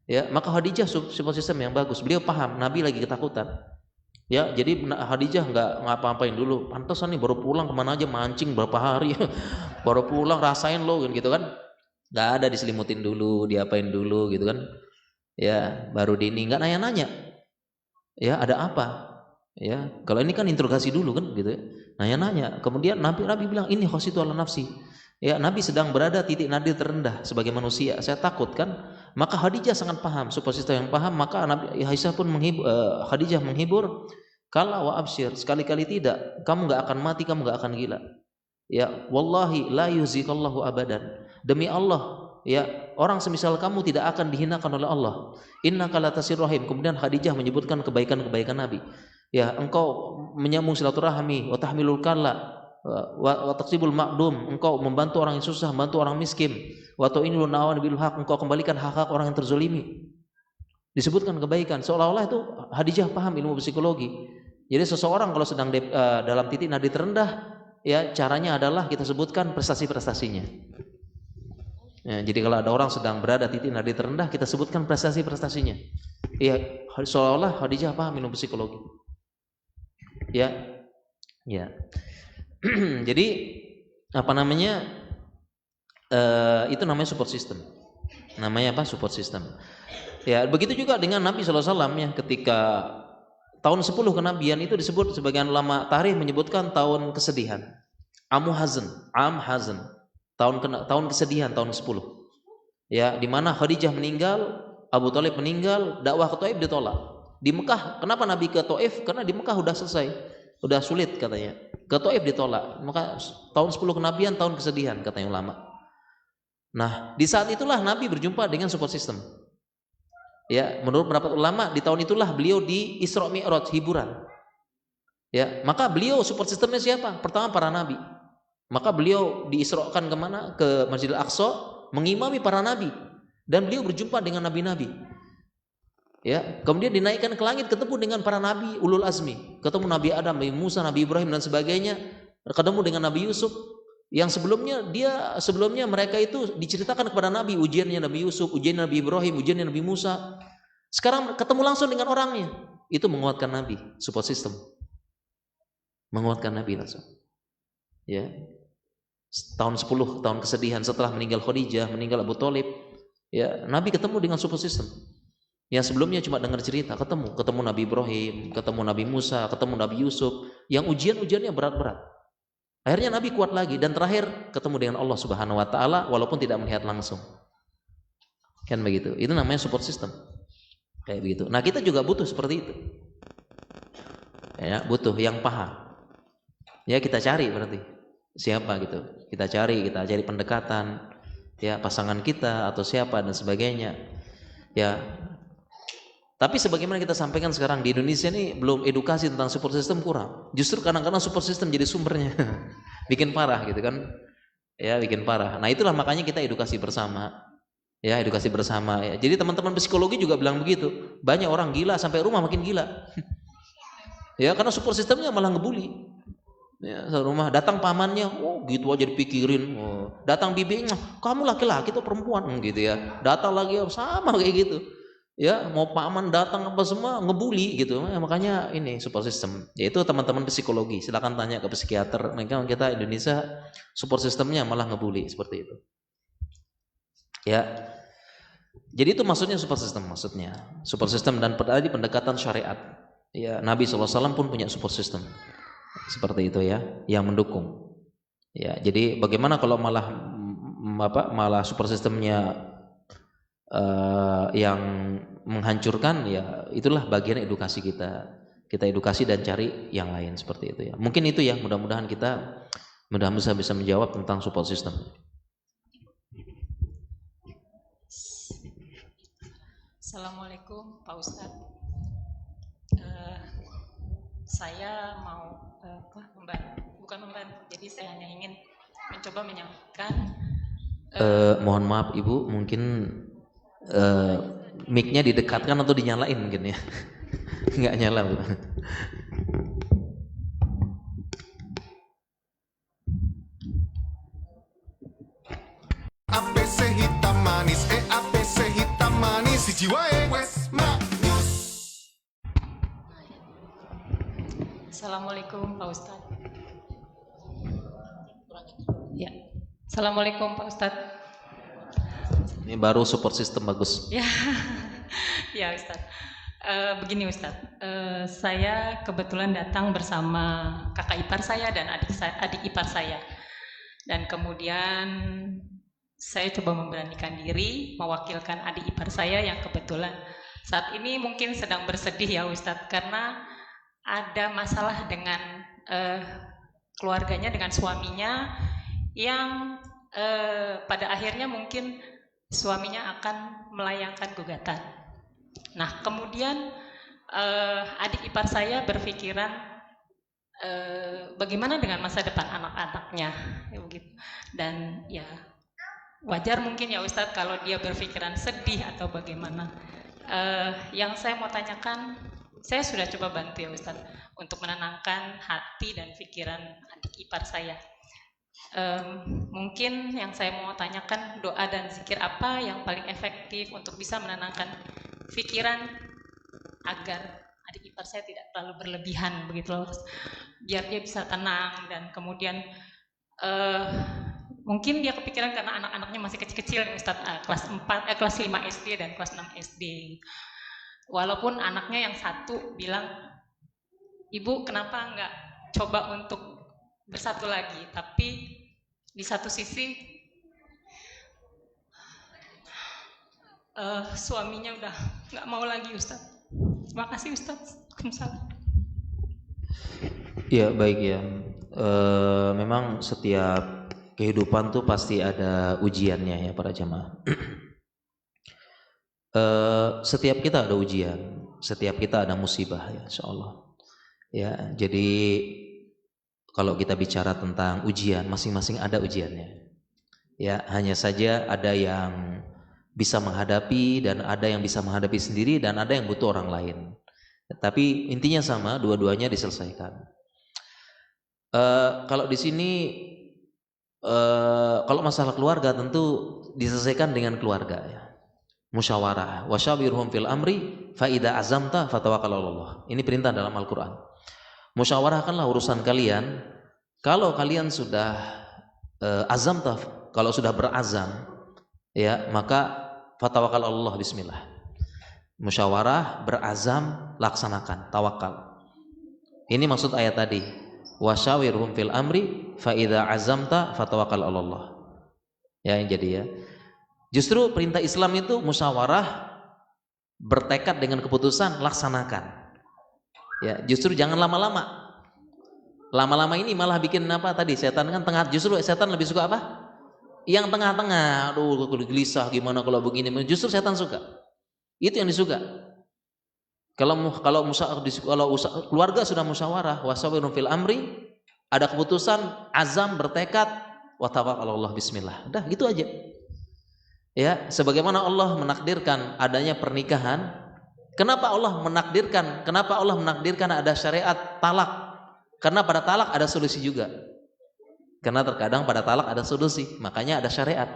Ya, maka Khadijah support system yang bagus. Beliau paham Nabi lagi ketakutan. Ya, jadi Khadijah nggak ngapa-ngapain dulu. Pantesan nih baru pulang kemana aja mancing berapa hari, baru pulang rasain lo kan gitu kan. Nggak ada diselimutin dulu, diapain dulu gitu kan. Ya, baru dini nggak nanya-nanya. Ya, ada apa? Ya, kalau ini kan interogasi dulu kan gitu. Nanya-nanya. Kemudian Nabi bilang ini khasitu ala nafsi. Ya, Nabi sedang berada titik nadir terendah sebagai manusia. Saya takut kan. Maka Khadijah sangat paham, supposito yang paham, maka Nabi Aisyah pun Khadijah menghibur, kala wa absyir, sekali-kali tidak, kamu enggak akan mati, kamu enggak akan gila. Ya, wallahi la yuzikallahu abadan. Demi Allah, ya, orang semisal kamu tidak akan dihinakan oleh Allah. Innaka latasir rahim. Kemudian Khadijah menyebutkan kebaikan-kebaikan Nabi. Ya, engkau menyambung silaturahmi, wa tahmilul kalla, wa taqsibul ma'dum, engkau membantu orang yang susah, membantu orang miskin, wa tu'inul nawan bil haq, engkau kembalikan hak-hak orang yang terzalimi. Disebutkan kebaikan, seolah-olah itu Khadijah paham ilmu psikologi. Jadi seseorang kalau sedang dalam titik nadir terendah, ya caranya adalah kita sebutkan prestasi-prestasinya. Ya, jadi kalau ada orang sedang berada titik nadir terendah, kita sebutkan prestasi-prestasinya. Ya, seolah-olah Khadijah paham ilmu psikologi. Ya, ya. Jadi apa namanya? Itu namanya support system. Namanya apa? Support system. Ya, begitu juga dengan Nabi SAW ya, ketika tahun 10 kenabian itu disebut, sebagian ulama tarikh menyebutkan tahun kesedihan. Am hazan. Tahun kesedihan, tahun 10. Ya, di mana Khadijah meninggal, Abu Thalib meninggal, dakwah ke Taif ditolak. Di Mekah, kenapa Nabi ke Taif? Karena di Mekah udah selesai, udah sulit katanya. Ke Taif ditolak. Maka tahun 10 kenabian, tahun kesedihan katanya ulama. Nah, di saat itulah Nabi berjumpa dengan support system. Ya, menurut pendapat ulama di tahun itulah beliau di Isra Mi'raj, hiburan. Ya, maka beliau support systemnya siapa? Pertama para nabi. Maka beliau diisrokan kemana? Ke Masjidil Aqsa, mengimami para nabi, dan beliau berjumpa dengan nabi-nabi. Ya, kemudian dinaikkan ke langit, ketemu dengan para nabi ulul azmi, ketemu Nabi Adam, Nabi Musa, Nabi Ibrahim dan sebagainya, ketemu dengan Nabi Yusuf. Yang sebelumnya mereka itu diceritakan kepada Nabi, ujiannya Nabi Yusuf, ujiannya Nabi Ibrahim, ujiannya Nabi Musa. Sekarang ketemu langsung dengan orangnya, itu menguatkan Nabi, support system, menguatkan Nabi langsung. Ya, tahun 10, tahun kesedihan setelah meninggal Khadijah, meninggal Abu Thalib, ya Nabi ketemu dengan support system. Yang sebelumnya cuma dengar cerita, ketemu Nabi Ibrahim, ketemu Nabi Musa, ketemu Nabi Yusuf, yang ujiannya berat-berat. Akhirnya Nabi kuat lagi, dan terakhir ketemu dengan Allah Subhanahu wa taala walaupun tidak melihat langsung. Kan begitu. Itu namanya support system. Kayak begitu. Nah, kita juga butuh seperti itu. Ya, butuh yang paham. Ya, kita cari berarti siapa gitu. Kita cari pendekatan, ya, pasangan kita atau siapa dan sebagainya. Ya. Tapi sebagaimana kita sampaikan sekarang di Indonesia ini belum edukasi tentang support system, kurang. Justru kadang-kadang support system jadi sumbernya. Bikin parah gitu kan. Ya, bikin parah. Nah, itulah makanya kita edukasi bersama. Ya, edukasi bersama ya. Jadi teman-teman psikologi juga bilang begitu. Banyak orang gila sampai rumah makin gila. Ya, karena support systemnya malah ngebully. Ya, rumah datang pamannya, oh gitu aja dipikirin. Oh. Datang bibinya, kamu laki-laki atau perempuan gitu ya. Datang lagi sama kayak gitu. Ya, mau paman datang apa semua ngebully gitu. Makanya ini support system. Yaitu teman-teman psikologi, silakan tanya ke psikiater. Mereka kita Indonesia support systemnya malah ngebully seperti itu. Ya. Jadi itu maksudnya support system, maksudnya. Support system dan tadi pendekatan syariat. Ya, Nabi SAW pun punya support system. Seperti itu ya, yang mendukung. Ya, jadi bagaimana kalau malah support systemnya yang menghancurkan, ya itulah bagian edukasi kita edukasi dan cari yang lain seperti itu ya. Mungkin itu ya, mudah-mudahan kita bisa menjawab tentang support system. Assalamualaikum Pak Ustadz. Saya mau membantu, jadi saya hanya ingin mencoba menyampaikan. Mohon maaf Ibu, mungkin mic-nya didekatkan atau dinyalain mungkin ya. Nggak nyala Bu. APC hitam manis, APC hitam manis, siji wae wes maknyus. Assalamualaikum Pak Ustadz. Ya. Assalamualaikum Pak Ustadz. Ini baru support system bagus. Ya, ya Ustadz. Begini Ustadz, saya kebetulan datang bersama kakak ipar saya dan adik ipar saya. Dan kemudian saya coba memberanikan diri mewakilkan adik ipar saya yang kebetulan saat ini mungkin sedang bersedih ya Ustadz, karena ada masalah dengan keluarganya, dengan suaminya, yang pada akhirnya mungkin suaminya akan melayangkan gugatan. Nah, kemudian adik ipar saya berpikiran bagaimana dengan masa depan anak-anaknya, ya begitu. Dan ya wajar mungkin ya Ustadz kalau dia berpikiran sedih atau bagaimana. Yang saya mau tanyakan, saya sudah coba bantu ya Ustadz untuk menenangkan hati dan pikiran adik ipar saya. Mungkin yang saya mau tanyakan, doa dan zikir apa yang paling efektif untuk bisa menenangkan pikiran agar adik ipar saya tidak terlalu berlebihan begitu loh, biar dia bisa tenang. Dan kemudian mungkin dia kepikiran karena anak-anaknya masih kecil-kecil nih Ustadz, kelas 5 SD dan kelas 6 SD. Walaupun anaknya yang satu bilang, ibu kenapa nggak coba untuk bersatu lagi, tapi di satu sisi suaminya udah nggak mau lagi Ustadz. Terima kasih Ustadz. Waalaikumsalam. Ya baik ya. Memang setiap kehidupan tuh pasti ada ujiannya ya para jamaah. Setiap kita ada ujian, setiap kita ada musibah ya insyaallah. Ya, jadi kalau kita bicara tentang ujian, masing-masing ada ujiannya. Ya, hanya saja ada yang bisa menghadapi dan ada yang bisa menghadapi sendiri dan ada yang butuh orang lain. Tapi intinya sama, dua-duanya diselesaikan. Kalau di sini kalau masalah keluarga tentu diselesaikan dengan keluarga ya. Musyawarah, wasyawirhum fil amri fa idza azamta fatawakkal 'alallah. Ini perintah dalam Al-Qur'an. Musyawarahkanlah urusan kalian. Kalau kalian sudah azamta, kalau sudah berazam ya, maka fatawakkal 'alallah, bismillah. Musyawarah, berazam, laksanakan, tawakal. Ini maksud ayat tadi. Wasyawirhum fil amri fa idza azamta fatawakkal 'alallah. Ya, yang jadi ya. Justru perintah Islam itu musyawarah, bertekad dengan keputusan, laksanakan. Ya, justru jangan lama-lama. Lama-lama ini malah bikin apa tadi? Setan kan tengah, justru setan lebih suka apa? Yang tengah-tengah. Aduh, gelisah gimana kalau begini. Justru setan suka. Itu yang disuka. Kalau keluarga sudah musyawarah, wasawirun fil amri, ada keputusan, azam, bertekad, wa tawakkal 'alallah, bismillah. Udah, gitu aja. Ya, sebagaimana Allah menakdirkan adanya pernikahan. Kenapa Allah menakdirkan ada syariat talak? Karena pada talak ada solusi juga. Karena terkadang pada talak ada solusi, makanya ada syariat.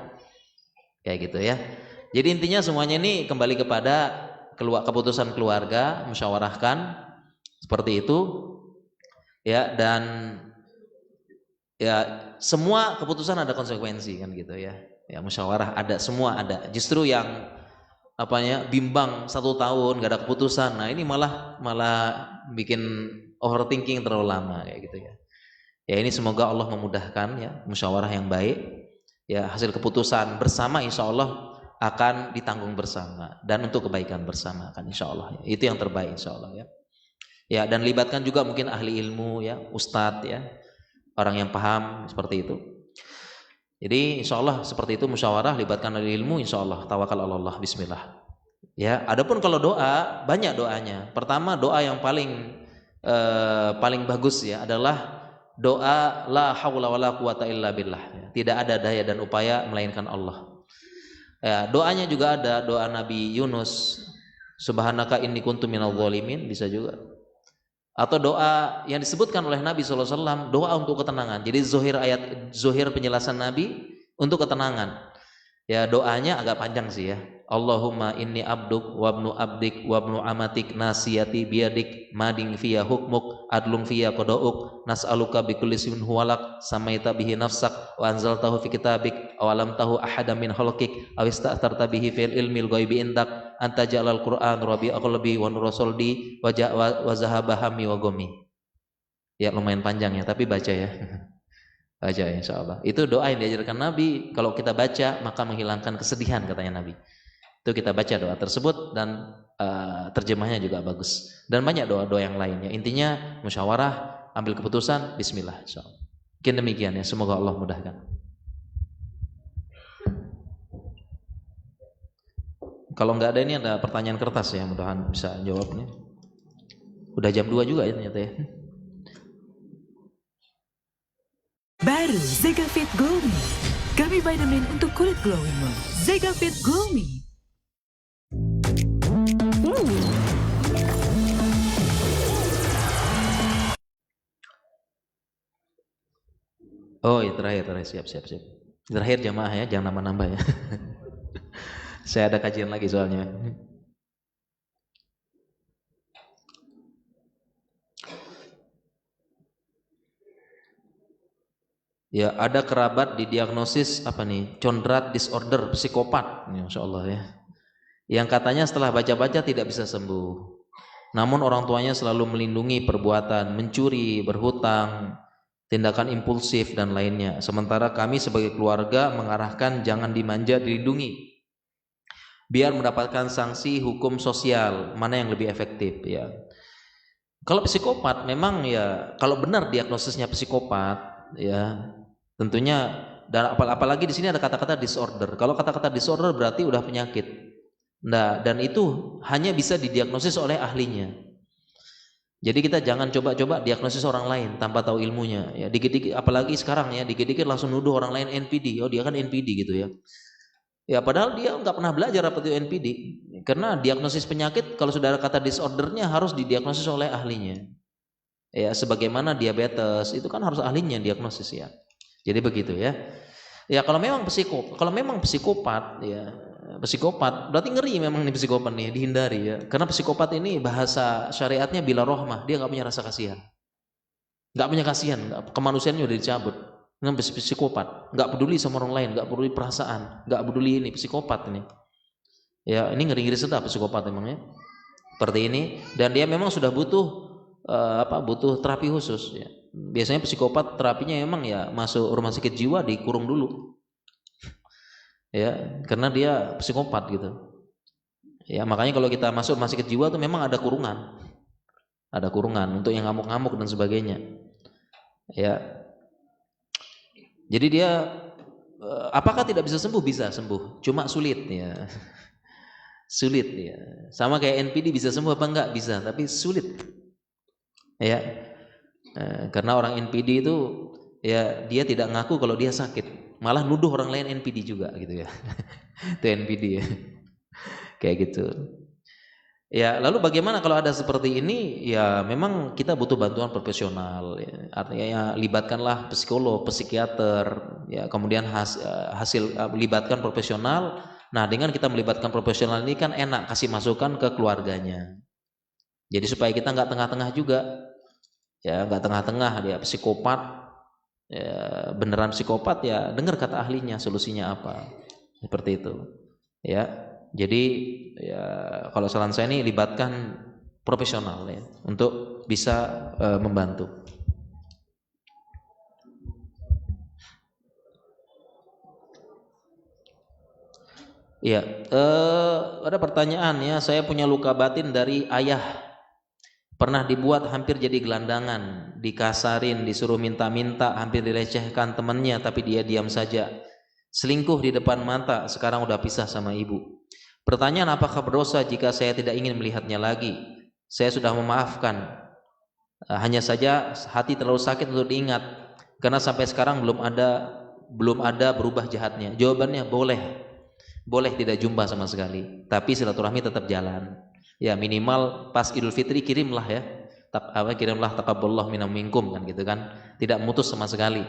Kayak gitu ya. Jadi intinya semuanya ini kembali kepada keputusan keluarga, musyawarahkan seperti itu. Ya, dan ya semua keputusan ada konsekuensi kan gitu ya. Ya, musyawarah ada, semua ada. Justru yang bimbang 1 tahun gak ada keputusan, nah ini malah bikin overthinking terlalu lama kayak gitu ya. Ya, ini semoga Allah memudahkan ya, musyawarah yang baik ya, hasil keputusan bersama insyaallah akan ditanggung bersama dan untuk kebaikan bersama kan insyaallah ya. Itu yang terbaik insyaallah ya. Ya, dan libatkan juga mungkin ahli ilmu ya, ustadz ya, orang yang paham seperti itu. Jadi insyaallah seperti itu musyawarah, libatkan ahli ilmu, insyaallah tawakal 'alallah, bismillah. Ya, adapun kalau doa, banyak doanya. Pertama, doa yang paling bagus ya adalah doa la haula wala quwata illa billah ya. Tidak ada daya dan upaya melainkan Allah. Ya, doanya juga ada doa Nabi Yunus, subhanaka inni kuntu minadh dhalimin, bisa juga. Atau doa yang disebutkan oleh Nabi SAW, doa untuk ketenangan. Jadi zuhir penjelasan Nabi untuk ketenangan. Ya, doanya agak panjang sih ya. Allahumma inni abduk wa ibnu abdik wa ibnu amatik nasiyati biyadik mading fiya hukmuk adlung fiya qada'uk nas'aluka bikulli ismin huwalak samaita bihi nafsak wa anzaltahu fi kitabik aw alamtahu ahadan min khalqik aw ista'tarta bihi fil ilmil ghaibi indak anta ja'alal qur'an rabi'a qalbi wa nur rasuldi wa zahaba hammi wa ghammi. Ya lumayan panjang ya, tapi baca ya. Baca ya insyaallah. Itu doa yang diajarkan Nabi, kalau kita baca maka menghilangkan kesedihan katanya Nabi. Itu kita baca doa tersebut dan terjemahnya juga bagus. Dan banyak doa-doa yang lainnya. Intinya musyawarah, ambil keputusan, bismillah insyaallah. Mungkin demikian ya, semoga Allah mudahkan. Kalau nggak ada ini ada pertanyaan kertas ya, mudah-mudahan bisa jawabnya. Udah jam 2 juga ya ternyata ya. Baru Zega Fit Glow Me. Kami vitamin untuk kulit glowingmu. Zega Fit Glow Me. Oh, ya, terakhir siap. Terakhir jamaah ya, jangan nambah-nambah ya. Saya ada kajian lagi soalnya. Ya, ada kerabat didiagnosis apa nih? Condrat disorder, psikopat. Ya, Masya Allah ya. Yang katanya setelah baca-baca tidak bisa sembuh. Namun orang tuanya selalu melindungi perbuatan mencuri, berhutang, tindakan impulsif dan lainnya. Sementara kami sebagai keluarga mengarahkan jangan dimanja, dilindungi. Biar mendapatkan sanksi hukum sosial, mana yang lebih efektif ya. Kalau psikopat memang ya, kalau benar diagnosisnya psikopat ya, tentunya dan apalagi di sini ada kata-kata disorder. Kalau kata-kata disorder berarti udah penyakit. Nah, dan itu hanya bisa didiagnosis oleh ahlinya. Jadi kita jangan coba-coba diagnosis orang lain tanpa tahu ilmunya. Ya, dikit-dikit, apalagi sekarang ya, dikit-dikit langsung nuduh orang lain NPD. Oh, dia kan NPD gitu ya. Ya, padahal dia nggak pernah belajar apa itu NPD. Karena diagnosis penyakit kalau sudah ada kata disordernya harus didiagnosis oleh ahlinya. Ya, sebagaimana diabetes itu kan harus ahlinya diagnosis ya. Jadi begitu ya. Ya kalau memang psikopat ya, psikopat berarti ngeri memang nih psikopat nih, dihindari ya. Karena psikopat ini bahasa syariatnya bila rohmah, dia nggak punya rasa kasihan, nggak punya kasihan, kemanusiaannya udah dicabut. Nah, psikopat nggak peduli sama orang lain, nggak peduli perasaan, nggak peduli ini psikopat ini. Ya ini ngeri-ngeri sedap psikopat emangnya seperti ini, dan dia memang sudah butuh butuh terapi khusus ya. Biasanya psikopat terapinya memang ya masuk rumah sakit jiwa, dikurung dulu ya, karena dia psikopat gitu ya. Makanya kalau kita masuk rumah sakit jiwa tuh memang ada kurungan untuk yang ngamuk-ngamuk dan sebagainya ya. Jadi dia apakah tidak bisa sembuh? Bisa sembuh, cuma sulit ya. Sulit ya, sama kayak NPD bisa sembuh apa enggak? Bisa, tapi sulit ya. Karena orang NPD itu ya dia tidak ngaku kalau dia sakit, malah nuduh orang lain NPD juga gitu ya. Itu NPD ya. Kayak gitu. Ya, lalu bagaimana kalau ada seperti ini? Ya memang kita butuh bantuan profesional ya. Artinya ya, libatkanlah psikolog, psikiater ya, kemudian libatkan profesional. Nah, dengan kita melibatkan profesional ini kan enak kasih masukan ke keluarganya. Jadi supaya kita nggak tengah-tengah juga. Ya nggak tengah-tengah, dia psikopat ya, beneran psikopat ya, dengar kata ahlinya solusinya apa, seperti itu ya. Jadi ya kalau saran saya ini libatkan profesional ya untuk bisa membantu. Ya, ada pertanyaan ya, saya punya luka batin dari ayah. Pernah dibuat hampir jadi gelandangan, dikasarin, disuruh minta-minta, hampir dilecehkan temannya, tapi dia diam saja. Selingkuh di depan mata, sekarang udah pisah sama ibu. Pertanyaan, apakah berdosa jika saya tidak ingin melihatnya lagi? Saya sudah memaafkan. Hanya saja hati terlalu sakit untuk diingat, karena sampai sekarang belum ada berubah jahatnya. Jawabannya boleh tidak jumpa sama sekali, tapi silaturahmi tetap jalan. Ya minimal pas Idul Fitri kirimlah ya, kirimlah taqabbalallahu minna minkum kan gitu kan, tidak mutus sama sekali.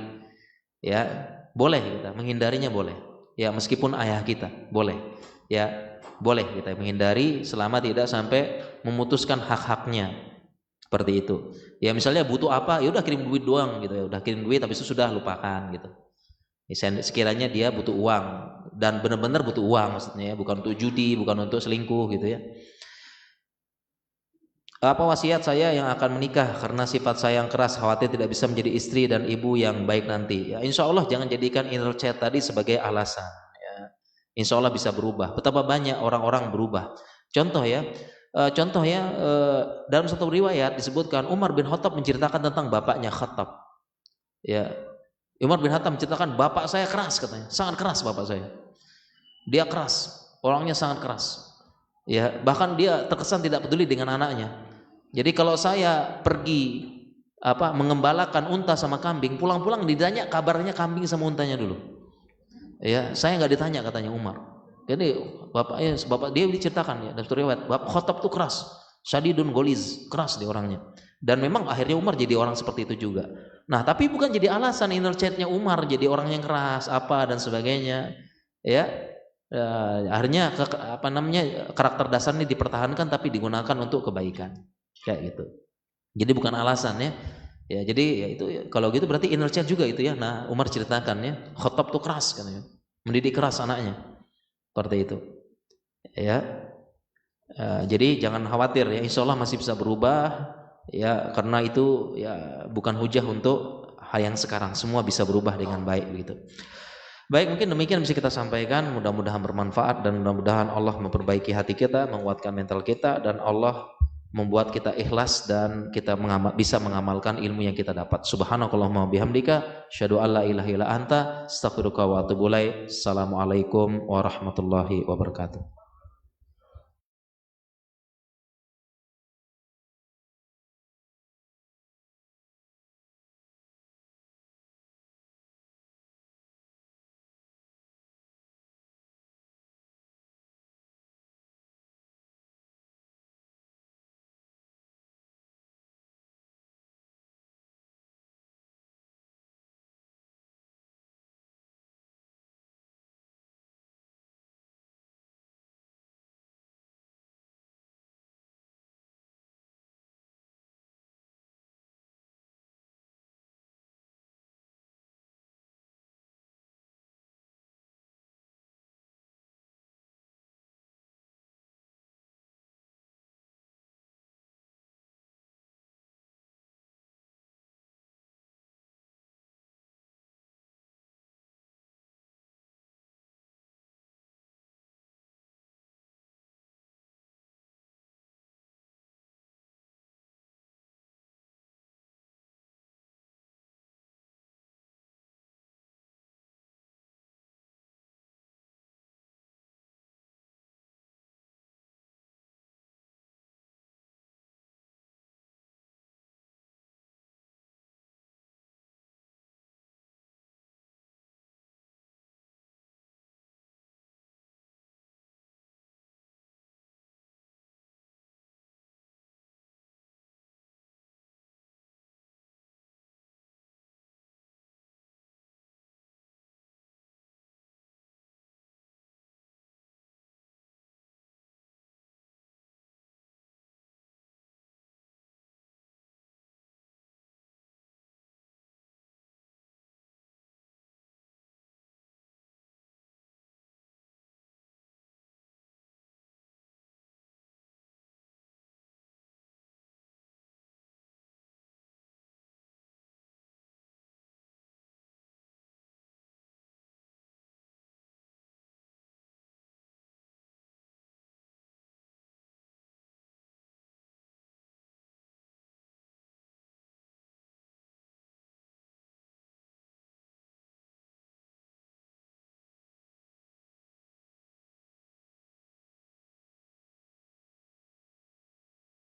Ya boleh kita menghindarinya boleh. Ya meskipun ayah kita boleh. Ya boleh kita menghindari selama tidak sampai memutuskan hak-haknya. Seperti itu. Ya misalnya butuh apa, ya udah kirim duit doang gitu ya. Udah kirim duit habis itu sudah lupakan gitu. Sekiranya dia butuh uang dan benar-benar butuh uang maksudnya ya, bukan untuk judi, bukan untuk selingkuh gitu ya. Apa wasiat saya yang akan menikah karena sifat saya yang keras, khawatir tidak bisa menjadi istri dan ibu yang baik nanti. Ya, insya Allah jangan jadikan inner child tadi sebagai alasan. Ya. Insya Allah bisa berubah. Betapa banyak orang-orang berubah. Contoh ya, dalam satu riwayat disebutkan Umar bin Khattab menceritakan tentang bapaknya Khattab. Ya, Umar bin Khattab menceritakan bapak saya keras katanya, sangat keras bapak saya. Dia keras, orangnya sangat keras. Ya, bahkan dia terkesan tidak peduli dengan anaknya. Jadi kalau saya pergi mengembalakan unta sama kambing, pulang-pulang ditanya kabarnya kambing sama untanya dulu. Ya, saya nggak ditanya katanya Umar. Jadi bapak dia diceritakan ya dalam riwayat, bapak Khattab tuh keras, syadidun goliz, keras dia orangnya. Dan memang akhirnya Umar jadi orang seperti itu juga. Nah, tapi bukan jadi alasan inner child-nya Umar jadi orang yang keras apa dan sebagainya. Ya, akhirnya karakter dasar ini dipertahankan tapi digunakan untuk kebaikan. Kayak gitu. Jadi bukan alasan ya. Ya, jadi ya itu kalau gitu berarti inner child juga itu ya. Nah, Umar ceritakan ya, Khattab tuh keras kan ya. Mendidik keras anaknya. Seperti itu. Ya. Jadi jangan khawatir ya, insya Allah masih bisa berubah ya, karena itu ya bukan hujah untuk hal yang sekarang, semua bisa berubah dengan baik begitu. Baik, mungkin demikian bisa kita sampaikan, mudah-mudahan bermanfaat dan mudah-mudahan Allah memperbaiki hati kita, menguatkan mental kita, dan Allah membuat kita ikhlas dan kita bisa mengamalkan ilmu yang kita dapat. Subhanakallahumma bihamdika asyhadu an la ilaha illa anta astaghfiruka wa atubu ilaik. Assalamualaikum warahmatullahi wabarakatuh.